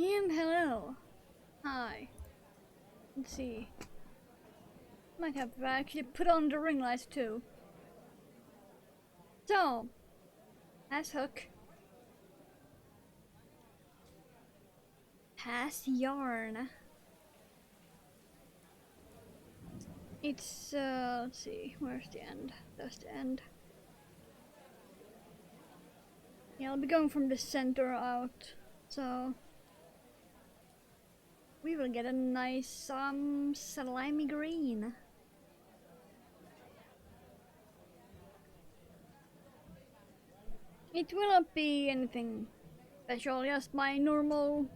Hello. Hi. Let's see. Might have actually put on the ring lights too. So, as Hook. Pass yarn. It's, let's see, where's the end? That's the end. Yeah, I'll be going from the center out, so we will get a nice, slimy green. It will not be anything special, just my normal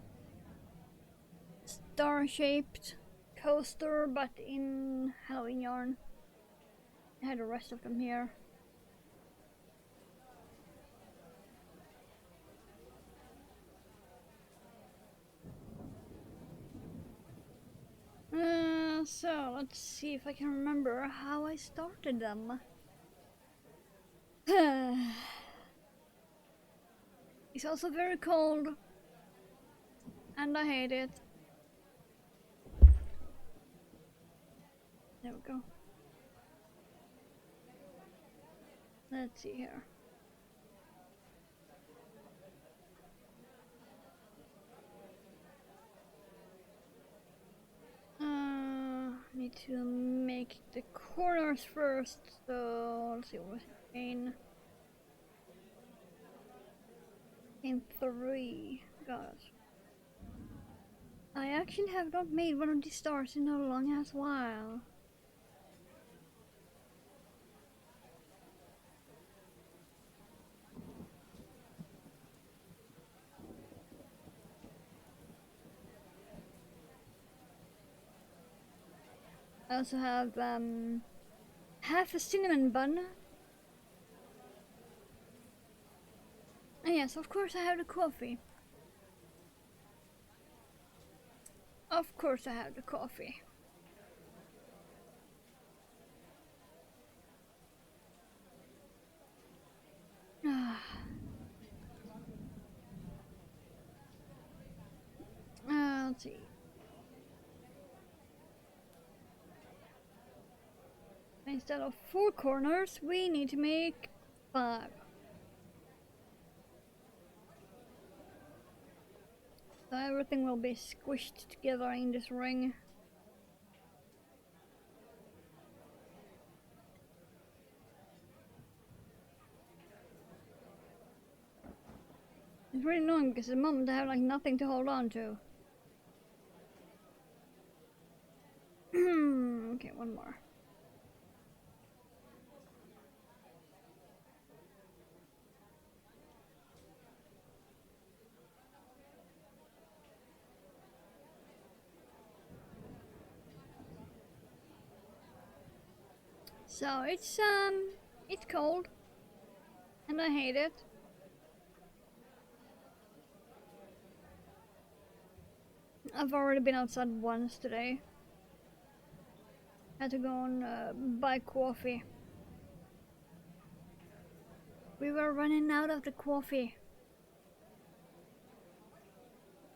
star-shaped coaster, but in Halloween yarn. I had the rest of them here. So let's see if I can remember how I started them. It's also very cold, and I hate it. There we go. Let's see here. Need to make the corners first, so let's see what in 3. Got it. I actually have not made one of these stars in a long ass while. I also have half a cinnamon bun. And yes, of course I have the coffee. Of course I have the coffee. Let's see. Instead of 4 corners, we need to make 5. So everything will be squished together in this ring. It's really annoying because at the moment I have like nothing to hold on to. Okay, one more. So it's cold, and I hate it. I've already been outside once today. Had to go and buy coffee. We were running out of the coffee.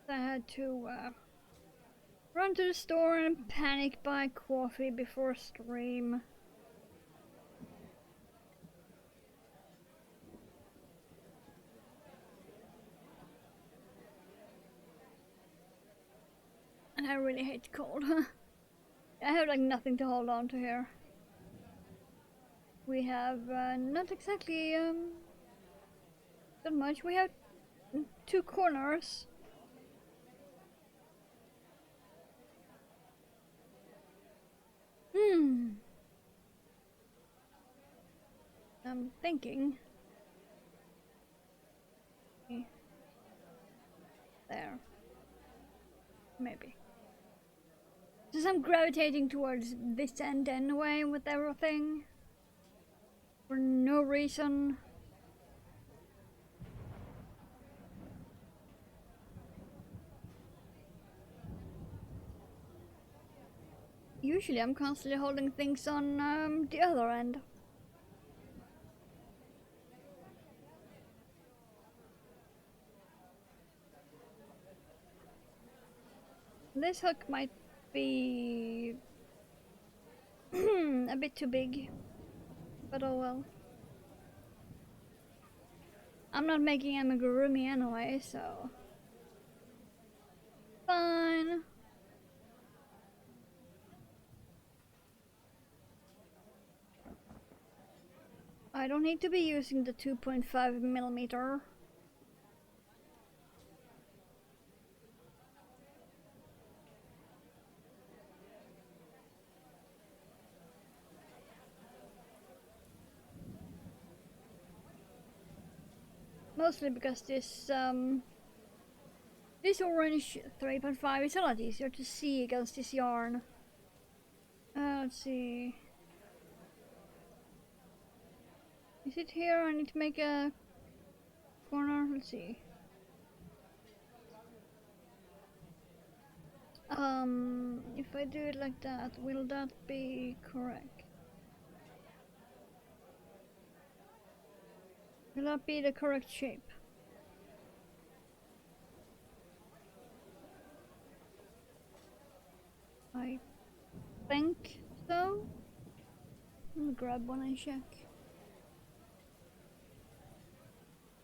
So I had to run to the store and panic buy coffee before stream. And I really hate cold. I have like nothing to hold on to here. We have not exactly that much. We have 2 corners. I'm thinking. There. Maybe. Since I'm gravitating towards this end anyway with everything. For no reason. Usually I'm constantly holding things on the other end. This hook might be a bit too big, but oh well. I'm not making amigurumi anyway, so fine. I don't need to be using the 2.5 millimeter. Mostly because this orange 3.5 is a lot easier to see against this yarn. Let's see. Is it here? I need to make a corner. Let's see. If I do it like that, will that be correct? Will that be the correct shape? I think so. Let me grab one and check.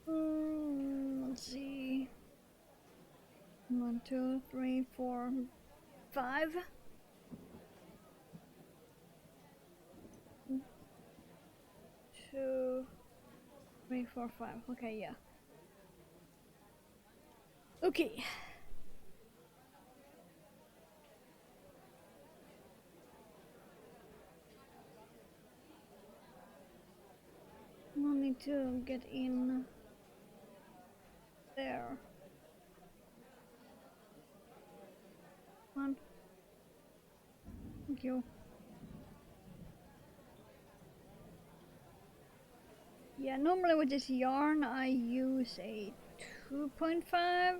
Let's see. 1, 2, 3, 4, 5. 2, 3, 4, 5. Okay, yeah. Okay. I need to get in there. Come on. Thank you. Yeah, normally with this yarn I use a 2.5.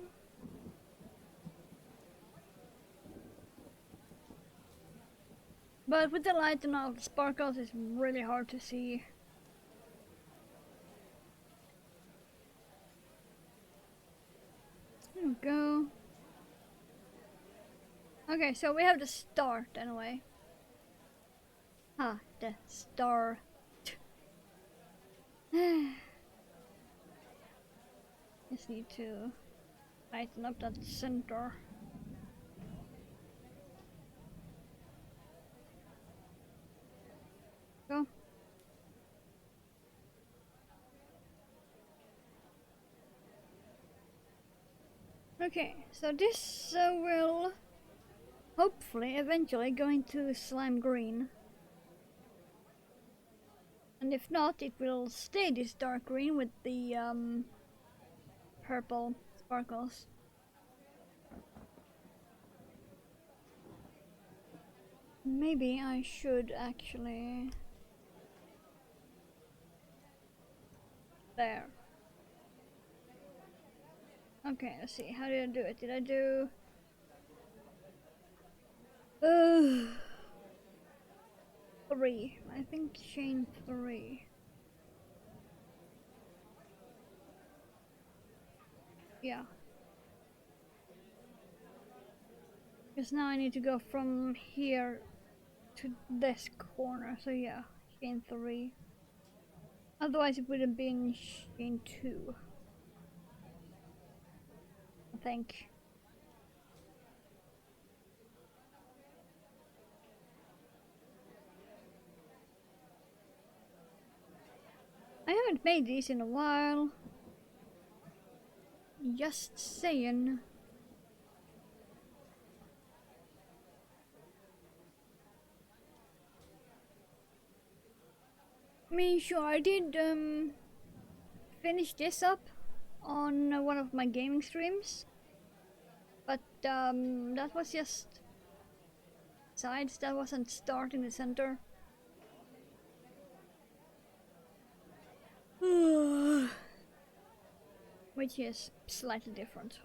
But with the light and all the sparkles, it's really hard to see. There we go. Okay, so we have the start anyway. Ah, the star. Just need to tighten up that center. Go. Okay, so this will hopefully eventually go into slime green. And if not, it will stay this dark green with the purple sparkles. Maybe I should actually... There. Okay, let's see. How did I do it? Did I do... 3. I think chain 3. Yeah. Because now I need to go from here to this corner. So yeah, chain 3. Otherwise it would have been chain 2. I think. I haven't made these in a while. Just saying. I mean, sure, I did finish this up on one of my gaming streams, but that was just sides, that wasn't start in the center. Which is slightly different.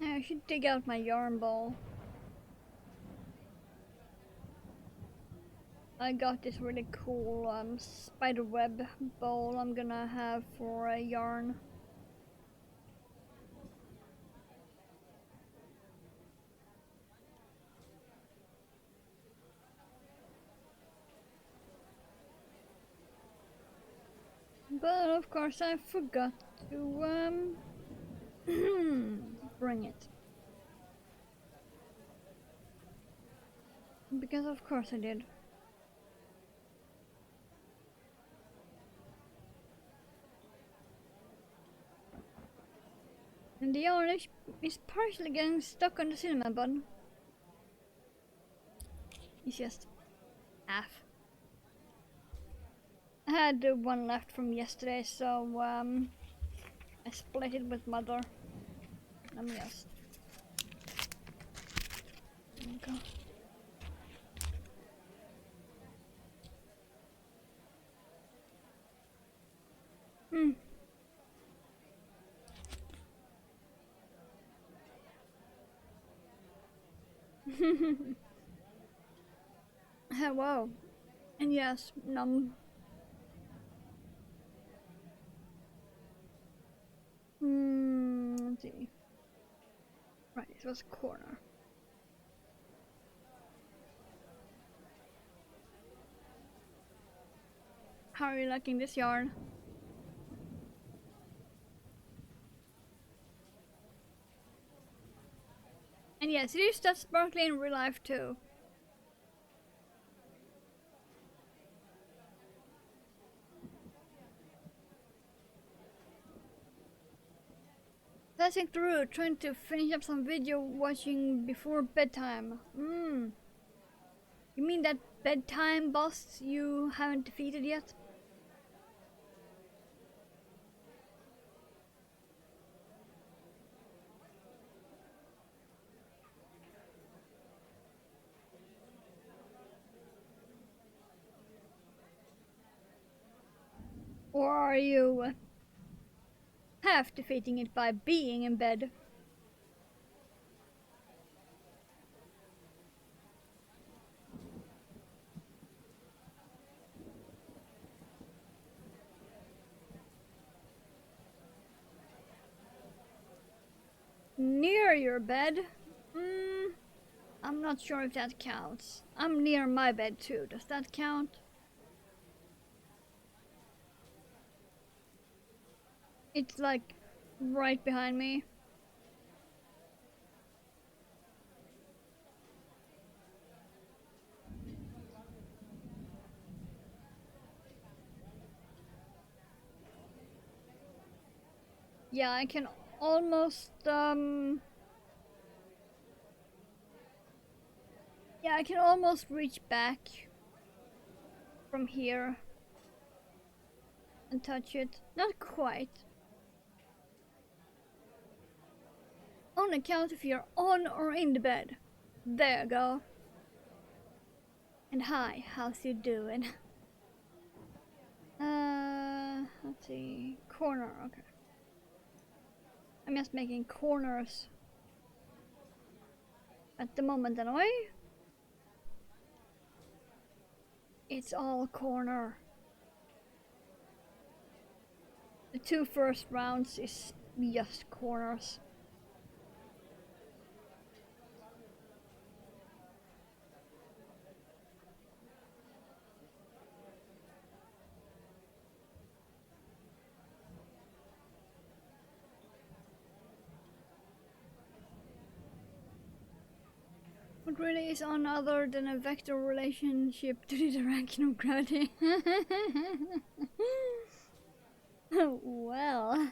I should dig out my yarn ball. I got this really cool spider web bowl I'm gonna have for a yarn. But of course I forgot to bring it. Because of course I did. And the yarn is partially getting stuck on the cinnamon bun. It's just half. I had one left from yesterday, so I split it with mother. Let me just. Go. Hmm. Wow. And yes, let's see. Right, it was a corner. How are you liking this yarn? And yes, it is that sparkly in real life too. Passing through, trying to finish up some video watching before bedtime. You mean that bedtime boss you haven't defeated yet? Or are you half defeating it by being in bed? Near your bed? I'm not sure if that counts. I'm near my bed too. Does that count? It's like right behind me. Yeah, I can almost yeah, I can almost reach back from here and touch it. Not quite. On account if you're on or in the bed. There you go. And hi, how's you doing? Let's see. Corner, okay. I'm just making corners at the moment anyway. It's all corner. The two first rounds is just corners. What really is on other than a vector relationship to the direction of gravity? Well.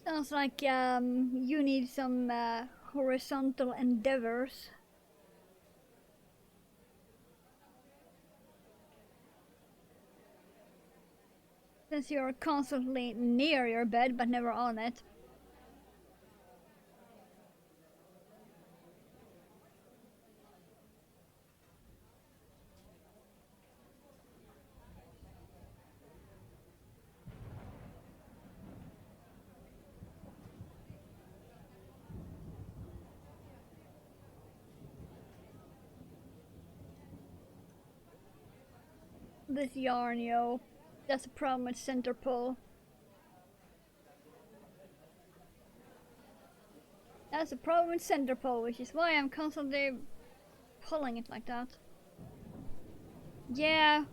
Sounds like you need some horizontal endeavors. Since you're constantly near your bed but never on it. This yarn, yo. That's the problem with center pull. That's the problem with center pull, which is why I'm constantly pulling it like that. Yeah,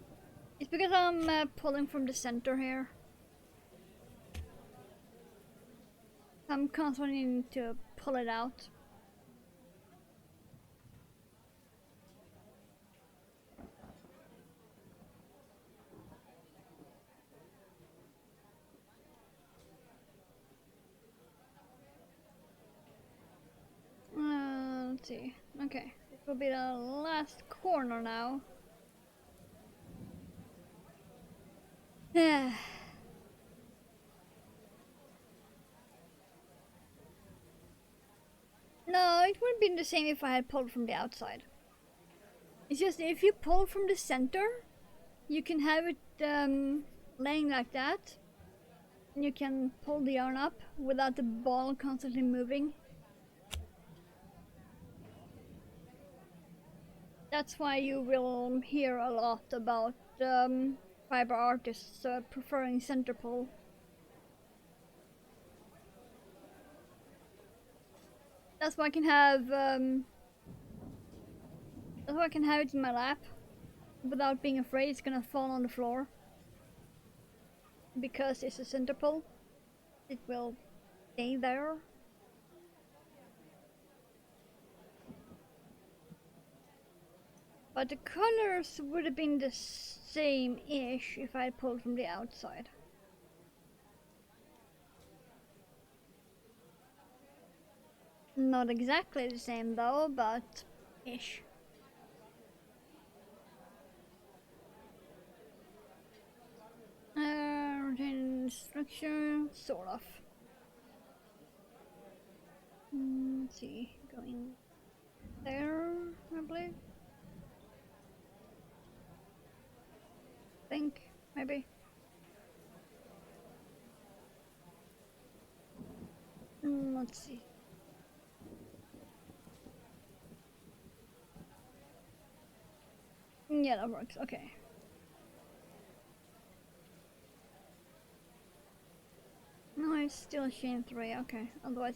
it's because I'm pulling from the center here. I'm constantly needing to pull it out. Let's see. Okay, this will be the last corner now. No, it would have been the same if I had pulled from the outside. It's just if you pull from the center, you can have it laying like that. And you can pull the yarn up without the ball constantly moving. That's why you will hear a lot about fiber artists preferring center pull. That's why I can have it in my lap without being afraid it's gonna fall on the floor. Because it's a center pull, it will stay there. But the colors would have been the same-ish if I had pulled from the outside. Not exactly the same though, but ish. Rotating structure, sort of. Let's see, going there, I believe. Think, maybe. Let's see. Yeah, that works, okay. No, it's still chain 3, okay. Otherwise...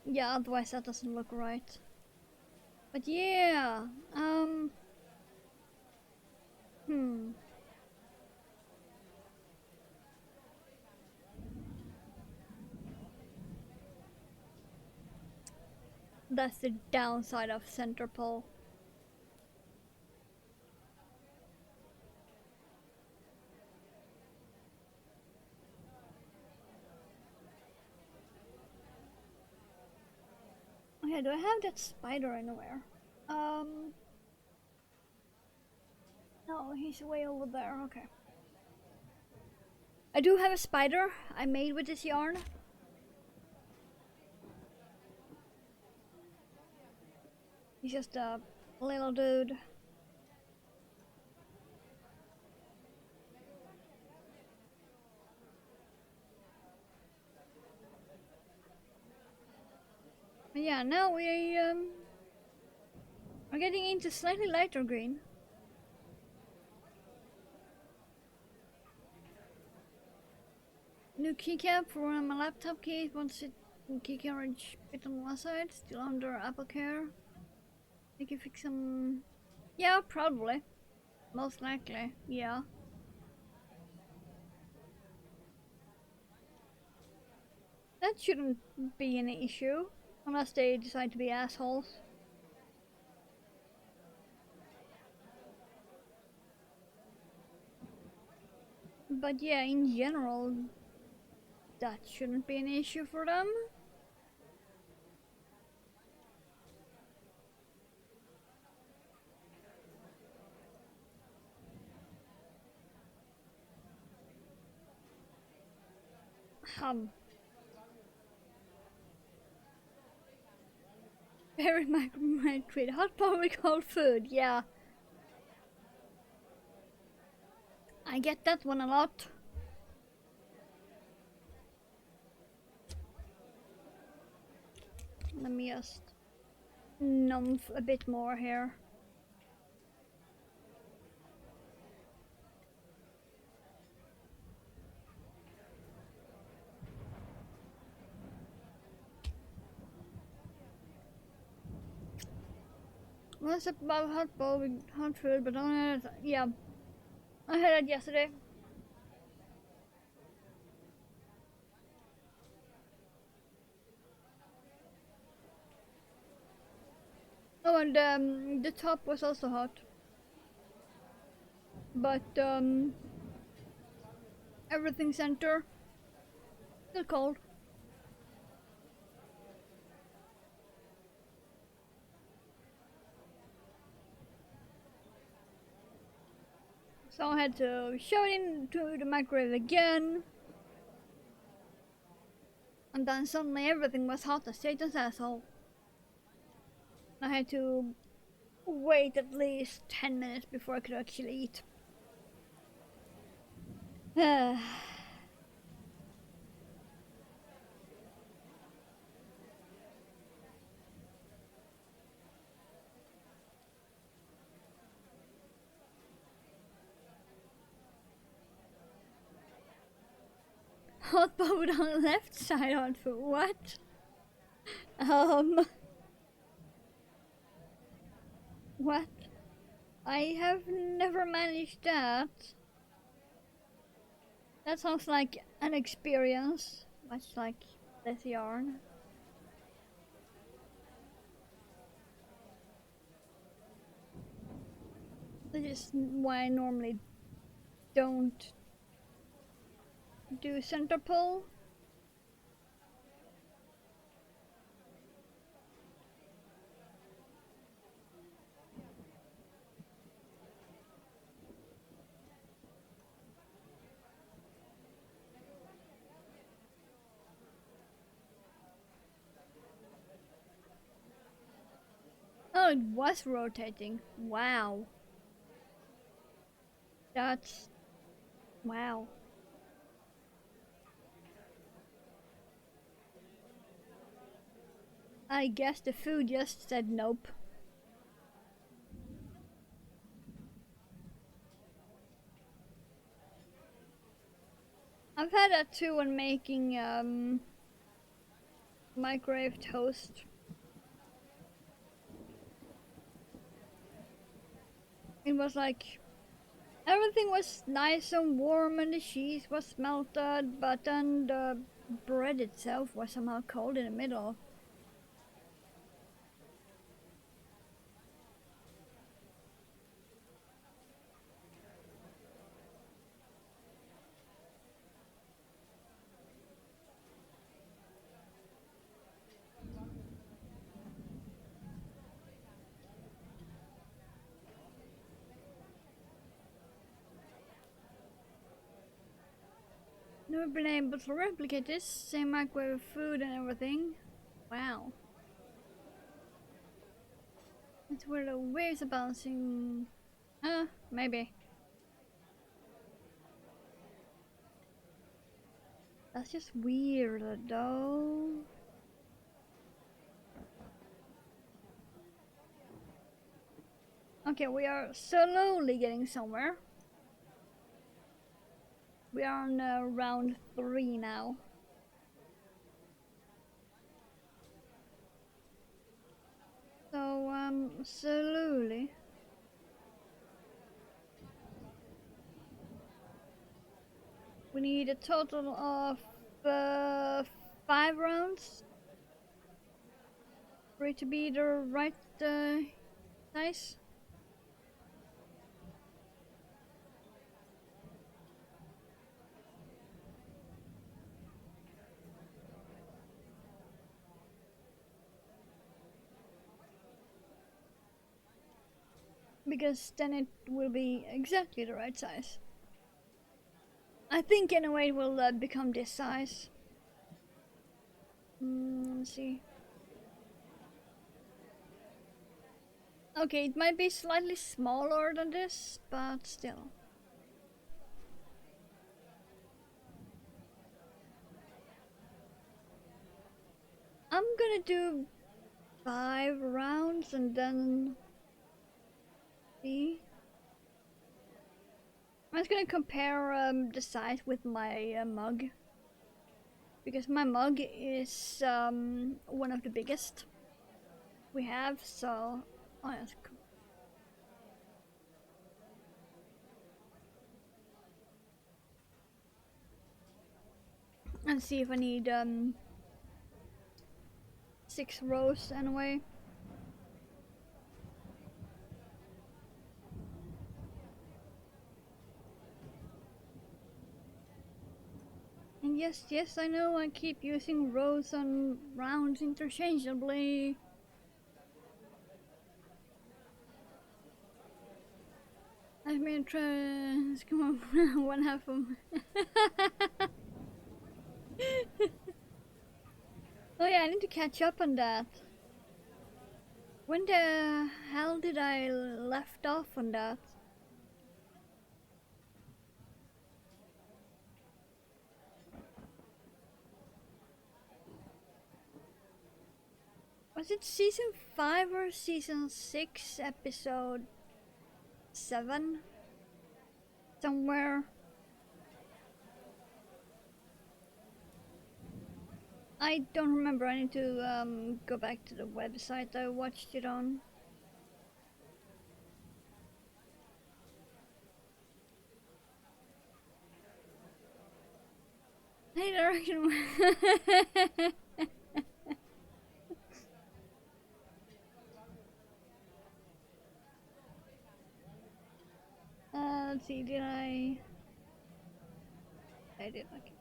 Yeah, otherwise that doesn't look right. But yeah, That's the downside of center pull. Okay, do I have that spider anywhere? No, he's way over there, okay. I do have a spider I made with this yarn. He's just a little dude. But yeah, now we are getting into slightly lighter green. New keycap for one of my laptop keys. Once it key carriage bit on one side, still under Apple Care. I can fix some. Yeah, probably. Most likely, yeah. That shouldn't be an issue, unless they decide to be assholes. But yeah, in general, that shouldn't be an issue for them. Hum. Very microwave hot pot with cold food, yeah. I get that one a lot. Let me just numb a bit more here. What's up about hot bowl with hot food, but yeah, I had it yesterday. Oh, and the top was also hot, but everything center still cold. So I had to shove it into the microwave again. And then suddenly everything was hot as Satan's asshole. I had to wait at least 10 minutes before I could actually eat. Hot boat on the left side on food. What? What? I have never managed that. That sounds like an experience, much like this yarn. This is why I normally don't do center pull. Oh, it was rotating. Wow. That's... wow. I guess the food just said nope. I've had that too when making microwave toast. It was like everything was nice and warm and the cheese was melted, but then the bread itself was somehow cold in the middle. Never been able to replicate this. Same microwave food and everything. Wow. That's where the waves are bouncing. Maybe. That's just weird though. Okay, we are slowly getting somewhere. We are on round 3 now. So, slowly. We need a total of 5 rounds for it to be the right size. Because then it will be exactly the right size. I think in a way it will become this size. Let's see. Okay, it might be slightly smaller than this, but still. I'm gonna do 5 rounds and then see. I'm just gonna compare the size with my mug, because my mug is one of the biggest we have, so oh, yes. And see if I need 6 rows anyway. And yes, I know I keep using rows and rounds interchangeably. I've been trying. Come on, one half of. Oh yeah, I need to catch up on that. When the hell did I left off on that? Was it season 5 or season 6, episode 7? Somewhere. I don't remember. I need to go back to the website I watched it on. Hey, direction. Let's see. Did I? I did. Okay.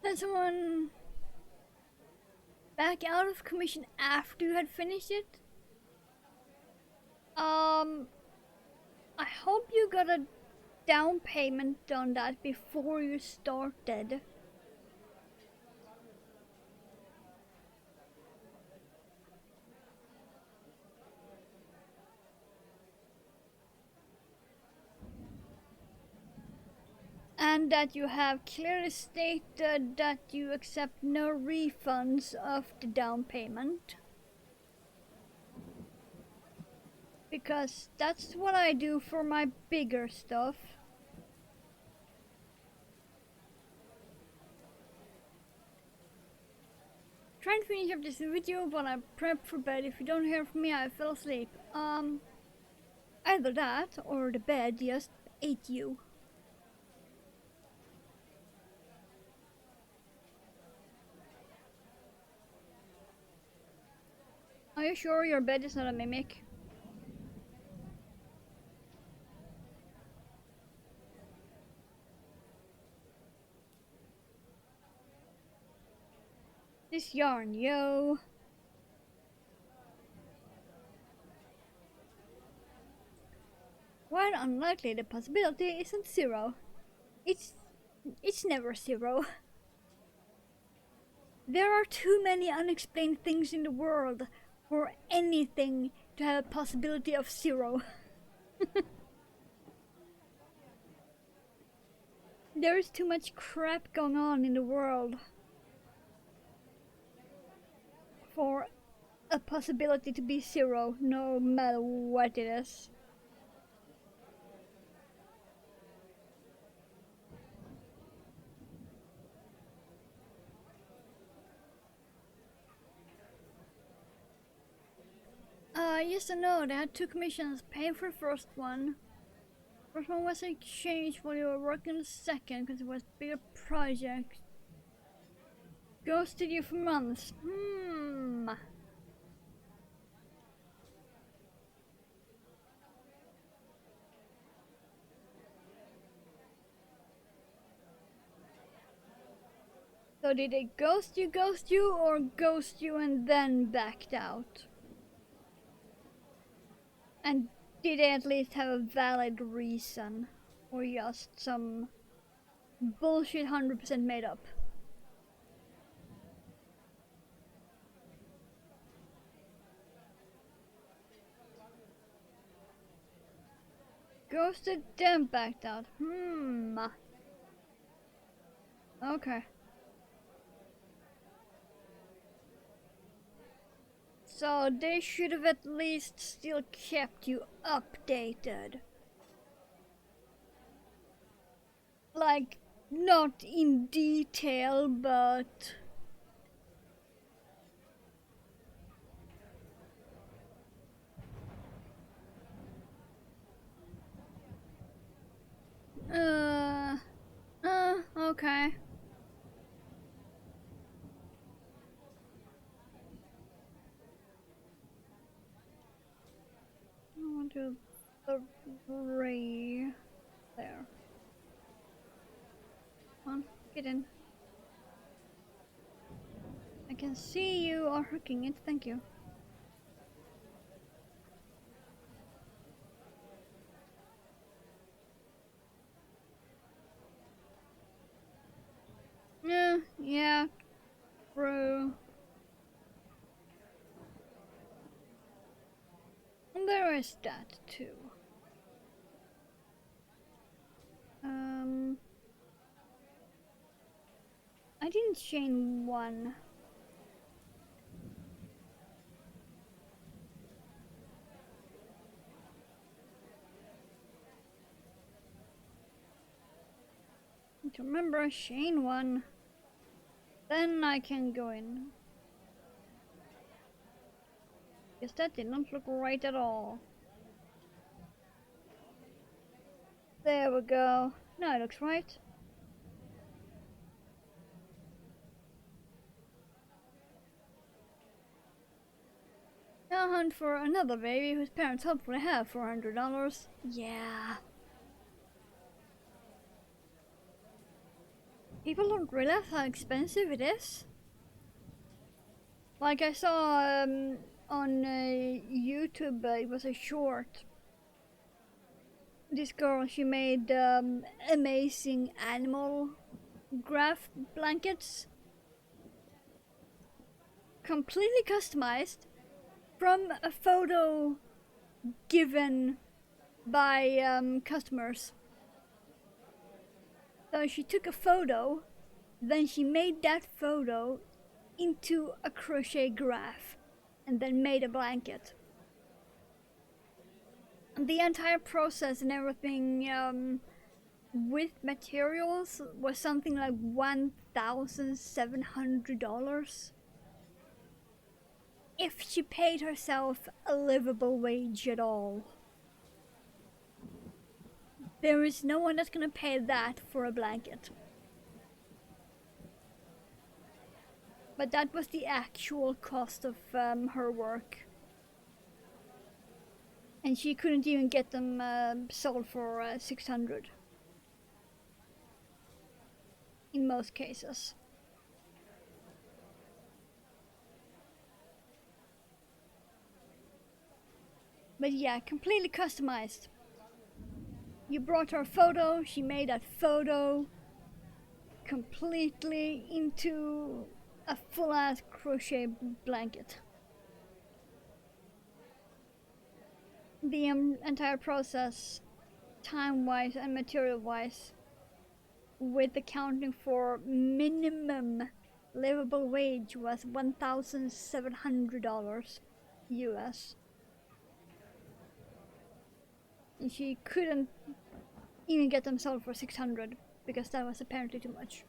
Then someone back out of commission after you had finished it? I hope you got a down payment on that before you started. And that you have clearly stated that you accept no refunds of the down payment. Because that's what I do for my bigger stuff. Trying to finish up this video while I prep for bed. If you don't hear from me, I fell asleep. Either that or the bed just ate you. Are you sure your bed is not a mimic? This yarn, yo. While unlikely, the possibility isn't zero. It's never zero. There are too many unexplained things in the world for anything to have a possibility of zero. There is too much crap going on in the world for a possibility to be zero, no matter what it is. Yes and no. They had 2 commissions. Pay for the first one. First one was exchanged while you were working the second because it was a bigger project. Ghosted you for months. Hmm. So did they ghost you, or ghost you and then backed out? And did they at least have a valid reason? Or just some bullshit 100% made up? Ghosted, then backed out. Hmm. Okay. So they should have at least still kept you updated. Like, not in detail, but... Uh... okay. I want to... the ray... there. Come on, get in. I can see you are hooking it, thank you. Yeah, true. And there is that too. I didn't chain one. To remember, chain one. Then I can go in. Guess that did not look right at all. There we go. Now it looks right. Now hunt for another baby whose parents hopefully have $400. Yeah. People don't realize how expensive it is. Like I saw on YouTube, it was a short. This girl, she made amazing animal graph blankets. Completely customized from a photo given by customers. So she took a photo, then she made that photo into a crochet graph, and then made a blanket. And the entire process and everything with materials was something like $1,700. If she paid herself a livable wage at all. There is no one that's gonna pay that for a blanket. But that was the actual cost of her work. And she couldn't even get them sold for 600 in most cases. But yeah, completely customized. You brought her a photo, she made that photo completely into a full-ass crochet blanket. The entire process, time-wise and material-wise, with accounting for minimum livable wage, was $1,700 US. And she couldn't even get them sold for 600 because that was apparently too much.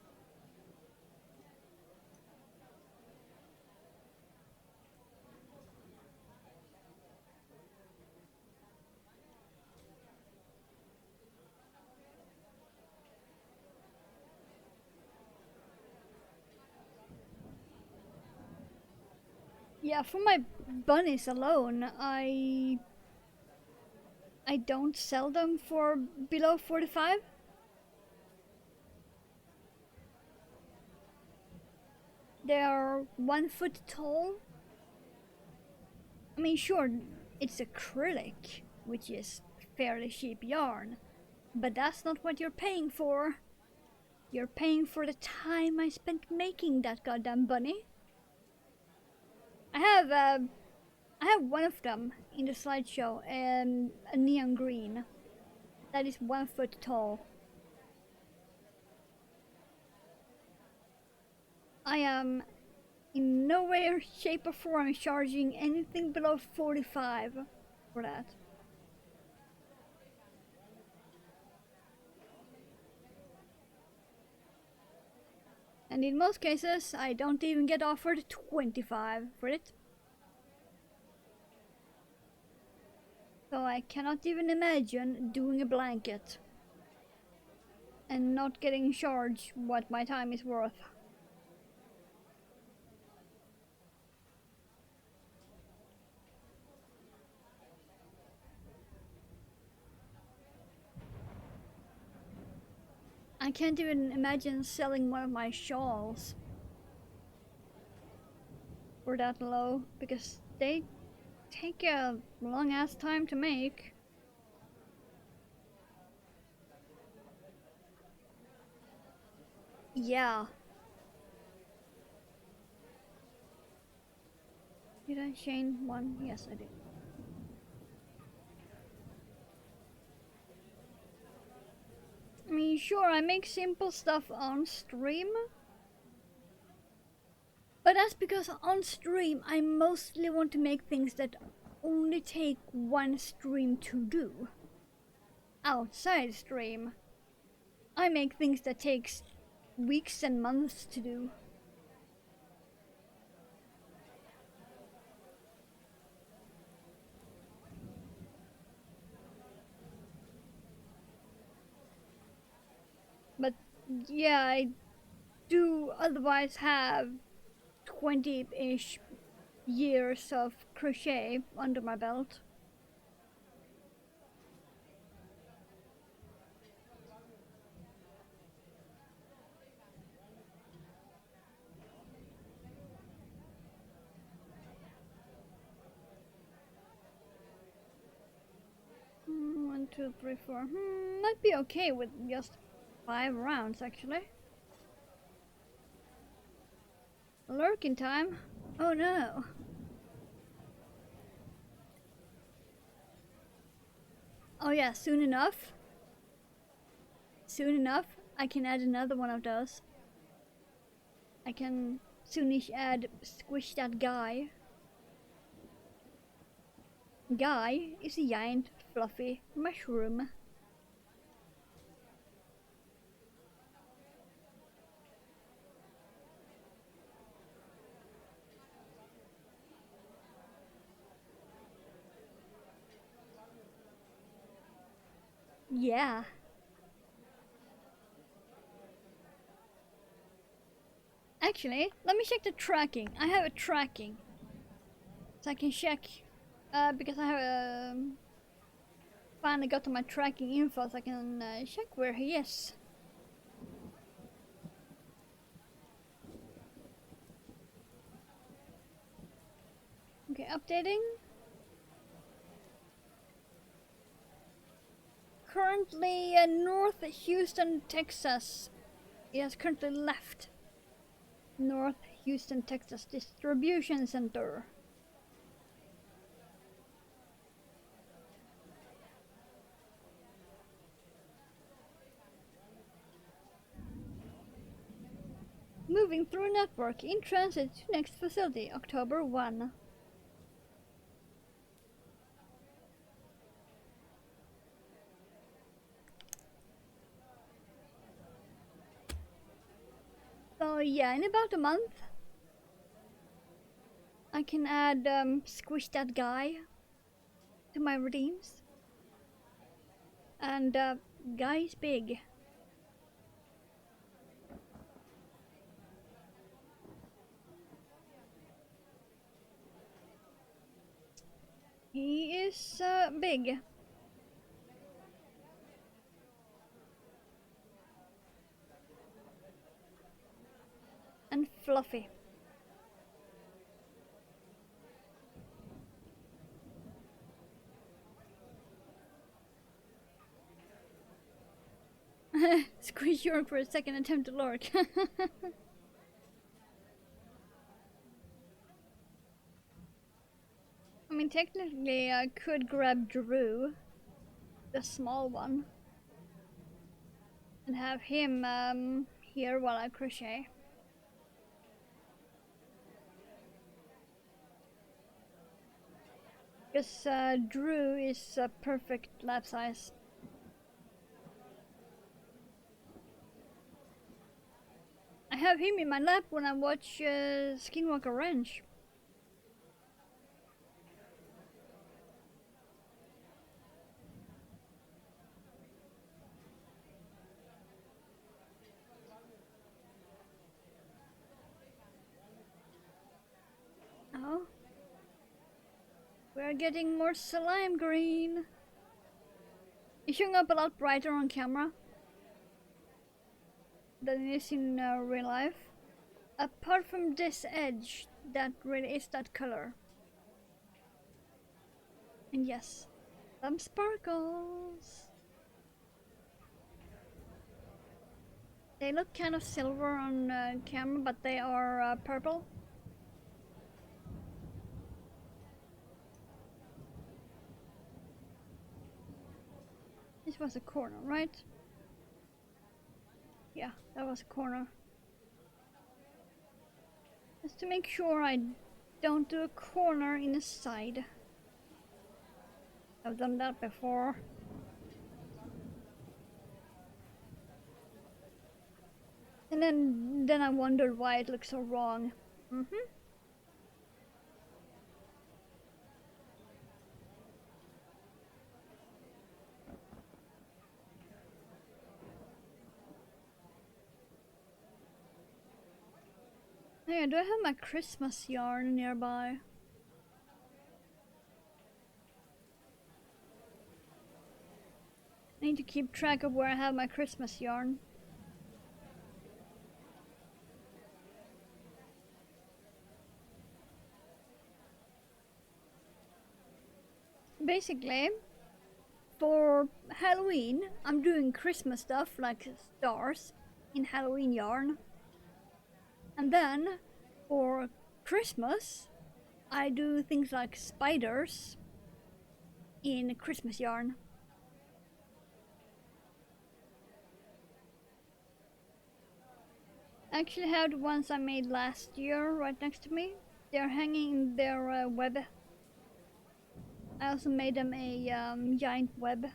Yeah, for my bunnies alone, I don't sell them for below 45. They are 1 foot tall. I mean, sure, it's acrylic, which is fairly cheap yarn, but that's not what you're paying for. You're paying for the time I spent making that goddamn bunny. I have I have one of them in the slideshow, a neon green that is 1 foot tall. I am in no way, shape, or form charging anything below 45 for that. And in most cases, I don't even get offered 25 for it. So I cannot even imagine doing a blanket and not getting charged what my time is worth. I can't even imagine selling one of my shawls for that low, because they take a long ass time to make. Yeah. Did I chain one? Yes, I did. I mean, sure, I make simple stuff on stream, but that's because on stream I mostly want to make things that only take one stream to do. Outside stream, I make things that takes weeks and months to do. But yeah, I do otherwise have 20-ish years of crochet under my belt. One, two, three, four. Might be okay with just 5 rounds actually. Lurking time? Oh no. Oh yeah, soon enough. Soon enough, I can add another one of those. I can soonish add Squish That Guy. Guy is a giant, fluffy mushroom. Yeah. Actually, let me check the tracking. I have a tracking. So I can check, because I have finally got to my tracking info, so I can check where he is. Okay, updating. Currently North Houston, Texas. He has currently left North Houston, Texas distribution center. Moving through network in transit to next facility, October 1. So yeah, in about a month I can add Squish That Guy to my redeems. And Guy's big. is big. And fluffy. Squeeze York for a second attempt to lurk. I mean, technically I could grab Drew, the small one, and have him here while I crochet. Because Drew is a perfect lap size. I have him in my lap when I watch Skinwalker Ranch. Oh. We're getting more slime green. It's showing up a lot brighter on camera than it is in real life. Apart from this edge, that really is that color. And yes, some sparkles. They look kind of silver on camera, but they are purple. This was a corner, right? Yeah, that was a corner. Just to make sure I don't do a corner in the side. I've done that before. And then I wondered why it looked so wrong. Yeah, do I have my Christmas yarn nearby? I need to keep track of where I have my Christmas yarn. Basically, for Halloween, I'm doing Christmas stuff like stars in Halloween yarn. And then, for Christmas, I do things like spiders in Christmas yarn. I actually have the ones I made last year right next to me. They're hanging in their web. I also made them a giant web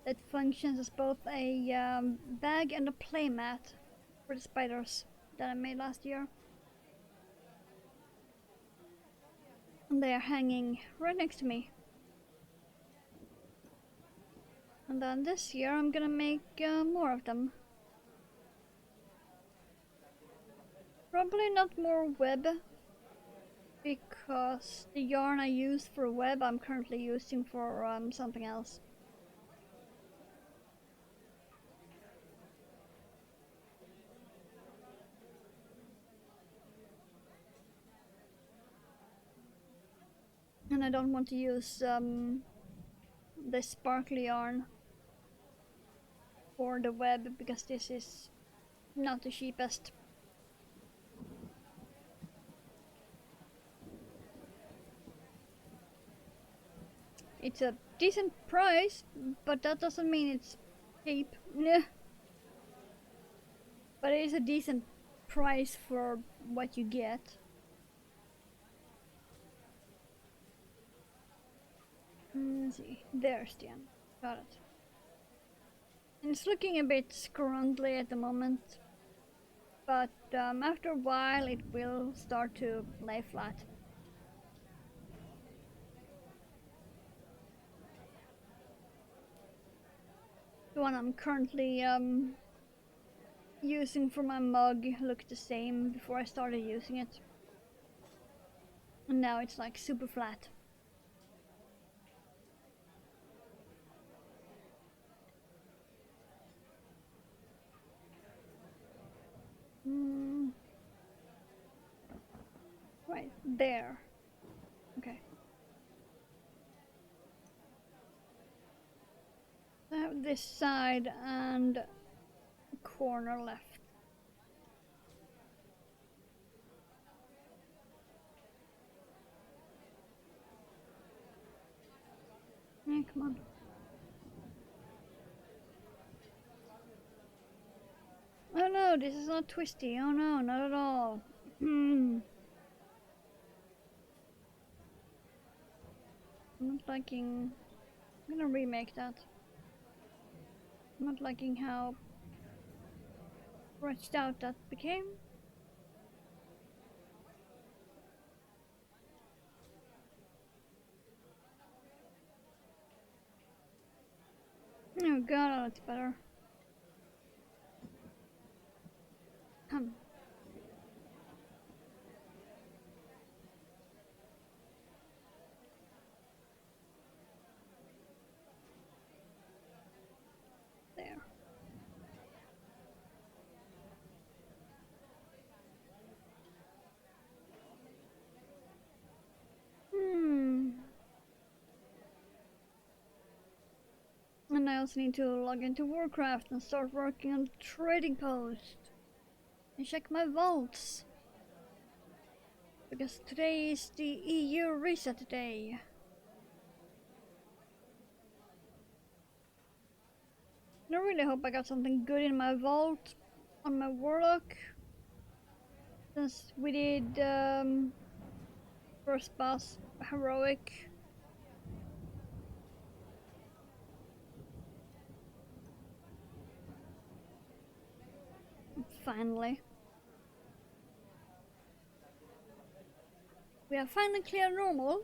that functions as both a bag and a playmat for the spiders that I made last year. And they are hanging right next to me. And then this year I'm gonna make more of them. Probably not more web, because the yarn I use for web I'm currently using for something else. And I don't want to use the sparkly yarn for the web because this is not the cheapest. It's a decent price, but that doesn't mean it's cheap. Nah. But it is a decent price for what you get. Let's see. There's the end. Got it. And it's looking a bit scrundly at the moment, but after a while it will start to lay flat. The one I'm currently using for my mug looked the same before I started using it. And now it's like super flat. Mm. Right there. Okay. I have this side and corner left. Yeah, come on. Oh no, this is not twisty. Oh no, not at all. I'm not liking... I'm gonna remake that. I'm not liking how stretched out that became. Oh god, oh, that's better. Come. There. Hmm. And I also need to log into Warcraft and start working on the trading post. And check my vaults. Because today is the EU reset day. And I really hope I got something good in my vault on my Warlock. Since we did first boss heroic. Finally. We have finally cleared normal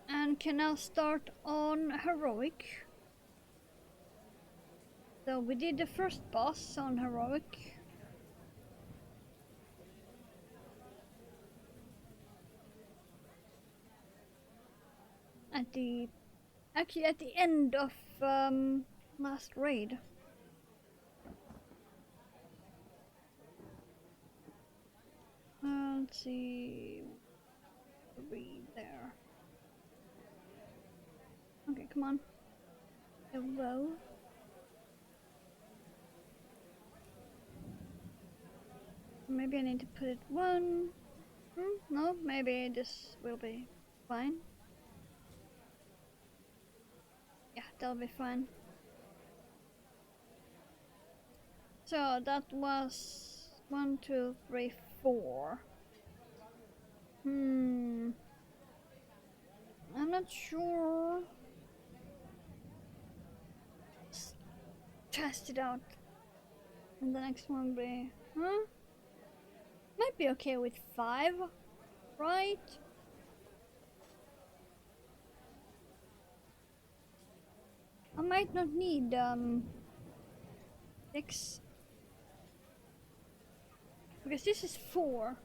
and can now start on heroic. So we did the first boss on heroic. Actually at the end of last raid. Let's see, read there. Okay, come on. Hello. Maybe I need to put it one. No, maybe this will be fine. Yeah, that'll be fine. So that was 1, 2, 3, 4. I'm not sure. Let's test it out. And the next one will be, might be okay with 5, right? I might not need 6. Because this is 4.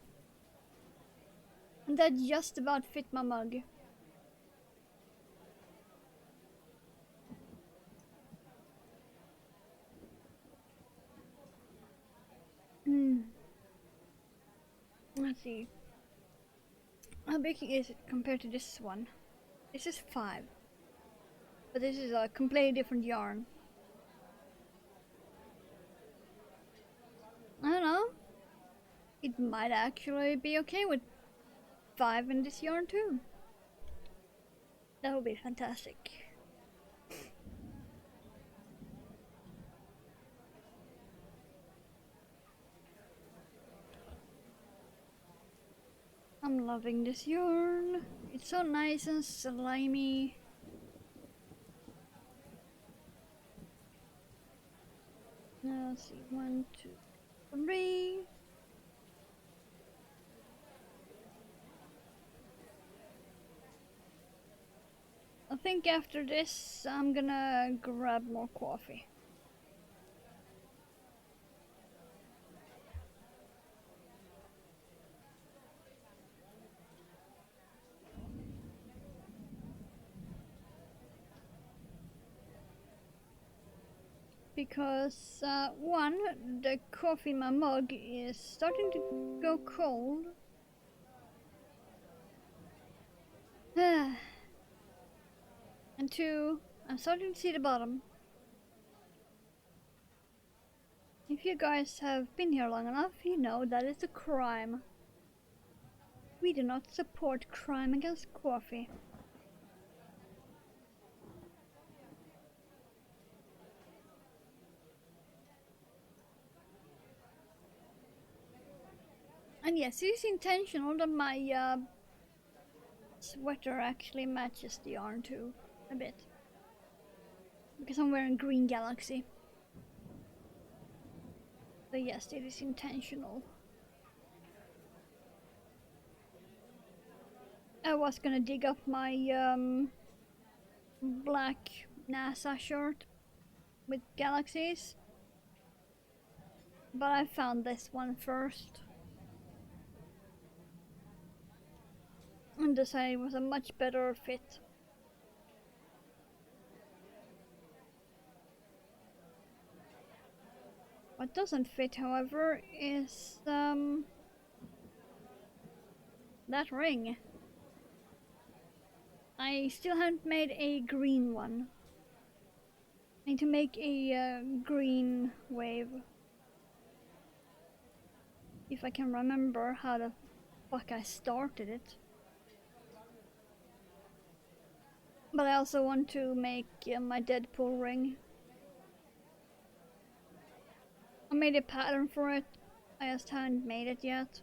And that just about fit my mug. Let's see. How big is it compared to this one? This is 5. But this is a completely different yarn. I don't know. It might actually be okay with 5 in this yarn too. That would be fantastic. I'm loving this yarn. It's so nice and slimy. Now let's see, 1, 2, 3. I think after this I'm gonna grab more coffee. because one, the coffee in my mug is starting to go cold. And two, I'm starting to see the bottom. If you guys have been here long enough, you know that it's a crime. We do not support crime against coffee. And yes, it is intentional that my sweater actually matches the yarn too, a bit. Because I'm wearing Green Galaxy. So yes, it is intentional. I was gonna dig up my black NASA shirt with galaxies, but I found this one first and decided it was a much better fit. What doesn't fit, however, is that ring. I still haven't made a green one. I need to make a green wave. If I can remember how the fuck I started it. But I also want to make my Deadpool ring. I made a pattern for it, I just haven't made it yet.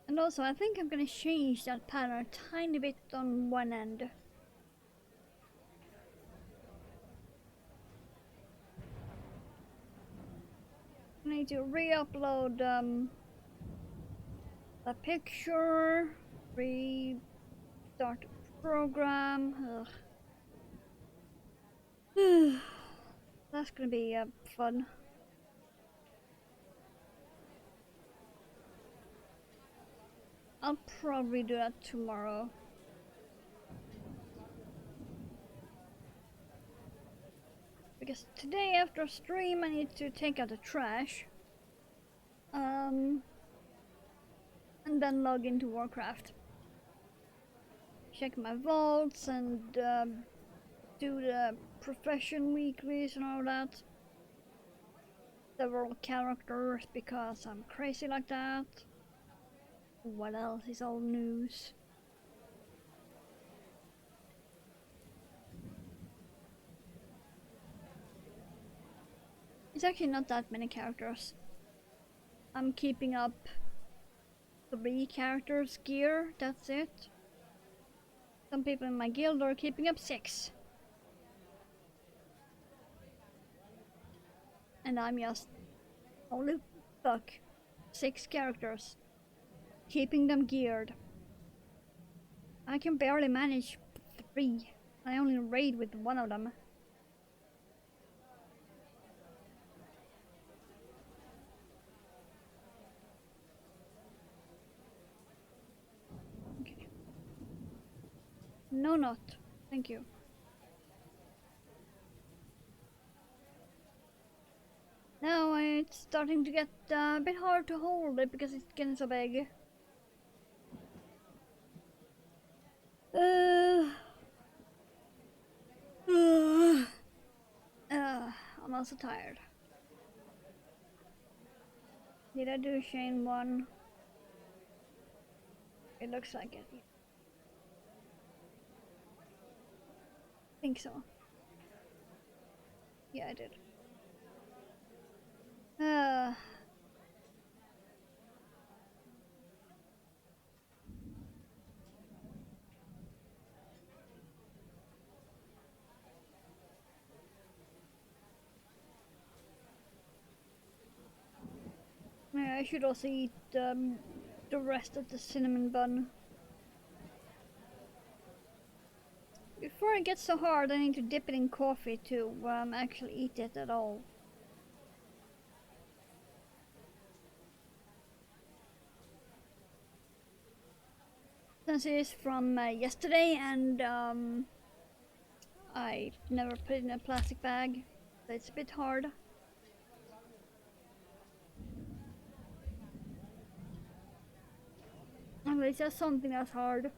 And also I think I'm gonna change that pattern a tiny bit on one end. I need to re-upload the picture, restart the program. Ugh. That's gonna be fun. I'll probably do that tomorrow. Because today after stream I need to take out the trash. And then log into Warcraft. Check my vaults and do the profession weeklies and all that. Several characters because I'm crazy like that. What else is old news? It's actually not that many characters. I'm keeping up 3 characters gear, that's it. Some people in my guild are keeping up 6. And I'm just, holy fuck, 6 characters. Keeping them geared. I can barely manage 3. I only raid with one of them. Okay. No, not. Thank you. Now it's starting to get a bit hard to hold it because it's getting so big. I'm also tired. Did I do Shane 1? It looks like it. I think so. Yeah, I did. Yeah, I should also eat the rest of the cinnamon bun. Before it gets so hard, I need to dip it in coffee to actually eat it at all. differences from yesterday, and I never put it in a plastic bag, so it's a bit hard. And it's just something that's hard.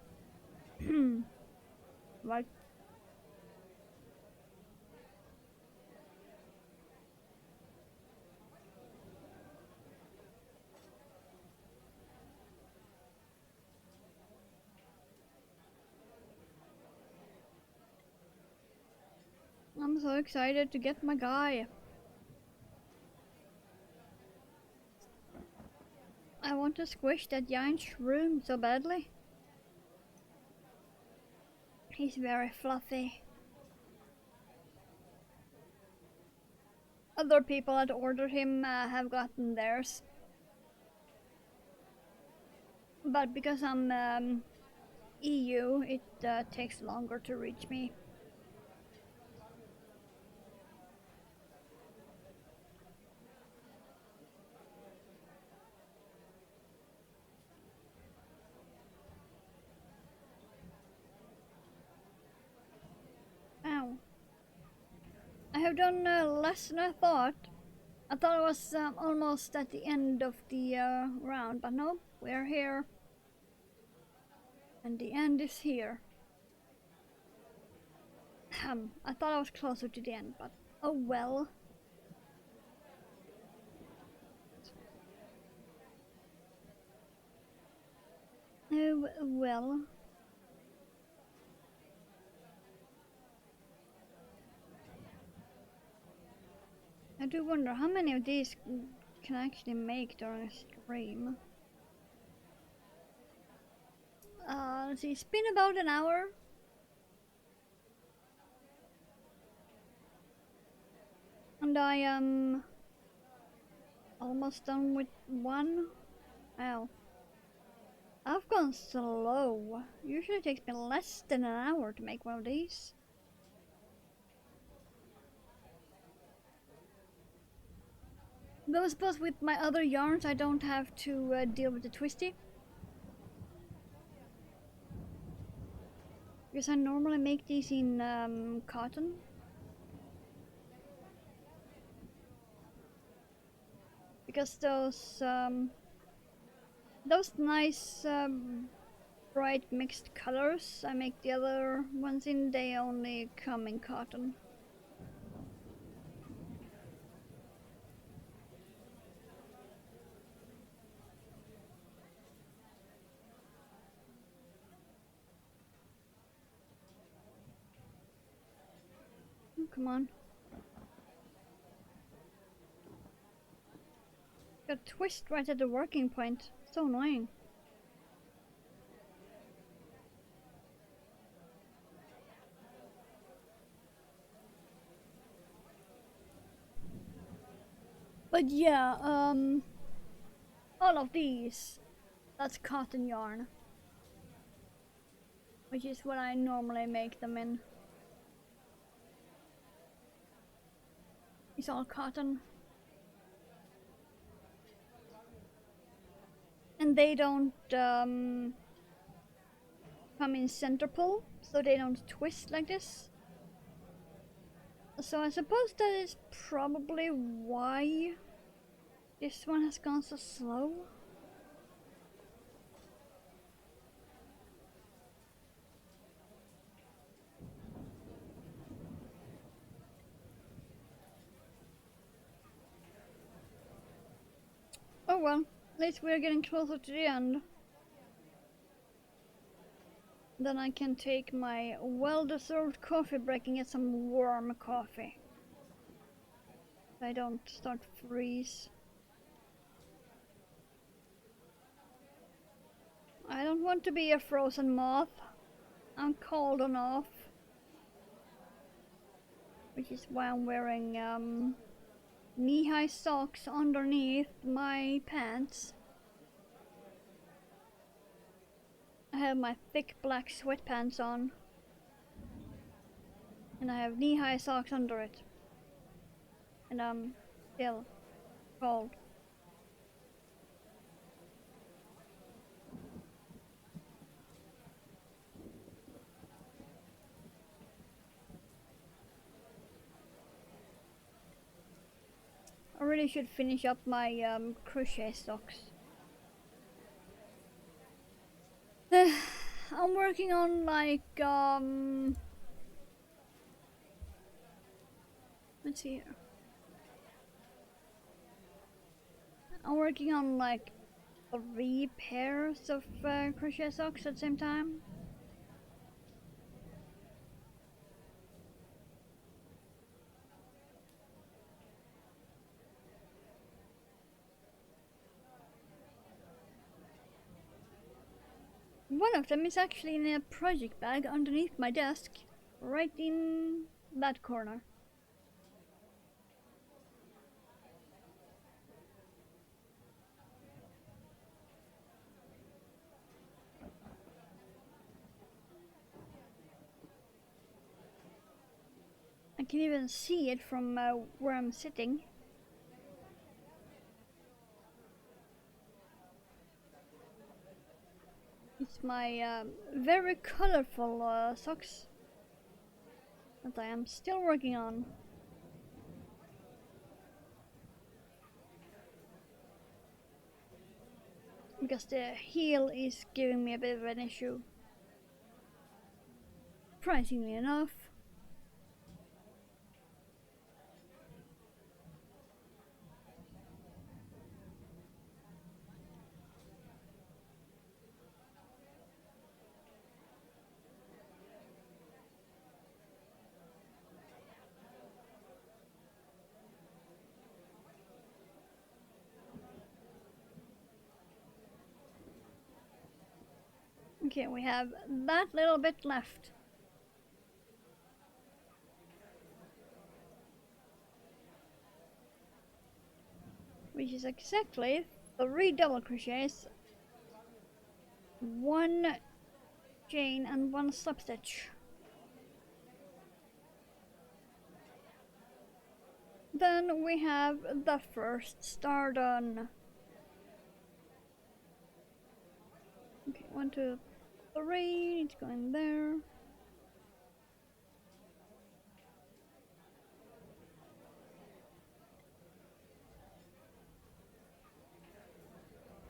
Like, I'm so excited to get my guy. I want to squish that giant shroom so badly. He's very fluffy. Other people that ordered him have gotten theirs. But because I'm EU, it takes longer to reach me. Ow. I have done less than I thought. I thought it was almost at the end of the round, but no, we're here. And the end is here. I thought I was closer to the end, but oh well. Oh well. I do wonder how many of these can I actually make during a stream. Let's see, it's been about an hour. And I am almost done with one. Ow. I've gone slow. Usually it takes me less than an hour to make one of these. Though I suppose with my other yarns I don't have to deal with the twisty. Because I normally make these in cotton. Because those nice bright mixed colors I make the other ones in, they only come in cotton. Oh, come on. Got a twist right at the working point. So annoying. But yeah, all of these, that's cotton yarn. Which is what I normally make them in. It's all cotton. And they don't come in center pull, so they don't twist like this. So I suppose that is probably why this one has gone so slow. Oh well, at least we're getting closer to the end. Then I can take my well-deserved coffee break and get some warm coffee. So I don't start to freeze. I don't want to be a frozen moth. I'm cold enough. Which is why I'm wearing knee-high socks underneath my pants. I have my thick black sweatpants on. And I have knee-high socks under it. And I'm still cold. really should finish up my crochet socks. I'm working on like let's see here. I'm working on like 3 pairs of crochet socks at the same time. One of them is actually in a project bag underneath my desk, right in that corner. I can even see it from where I'm sitting. It's my very colorful socks that I am still working on. Because the heel is giving me a bit of an issue. Surprisingly enough. Okay, we have that little bit left. Which is exactly 3 double crochets, 1 chain and 1 slip stitch. Then we have the first star done. Okay, 1, 2, 3, it's going there.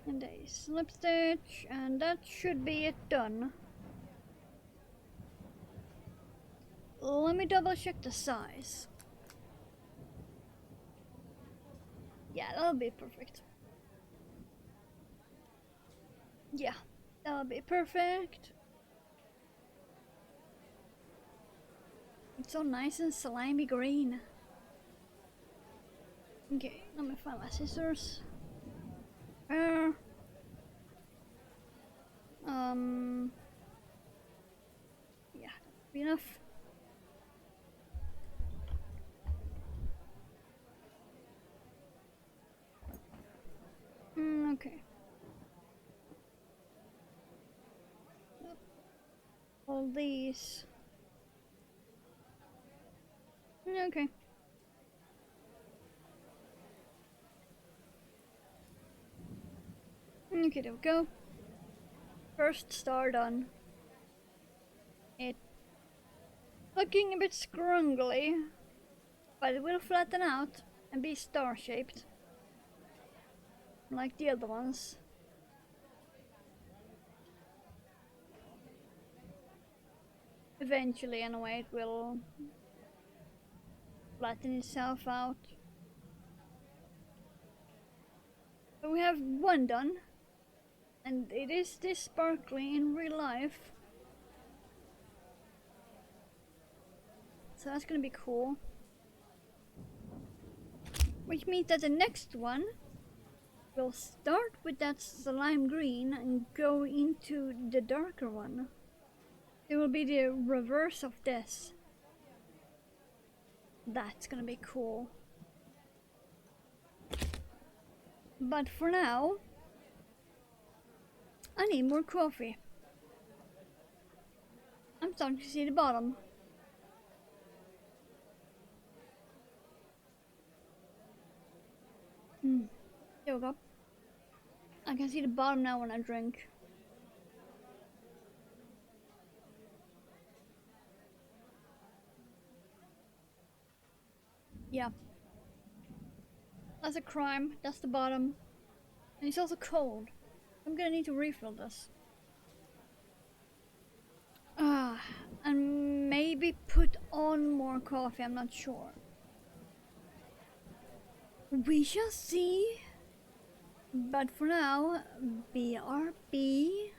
And a slip stitch, and that should be it done. Let me double check the size. Yeah, that'll be perfect. Yeah, that'll be perfect. It's so nice and slimy green. Okay, let me find my scissors. Yeah, that'll be enough. Okay. All these. Okay. Okay, there we go. First star done. It looking a bit scrungly, but it will flatten out and be star-shaped, like the other ones. Eventually, anyway, it will flatten itself out. But we have 1 done, and it is this sparkly in real life. So that's gonna be cool. Which means that the next one will start with that slime green and go into the darker one. It will be the reverse of this. That's gonna be cool. But for now, I need more coffee. I'm starting to see the bottom. There we go. I can see the bottom now when I drink. Yeah. That's a crime. That's the bottom. And it's also cold. I'm gonna need to refill this. Ah, and maybe put on more coffee, I'm not sure. We shall see. But for now, BRB.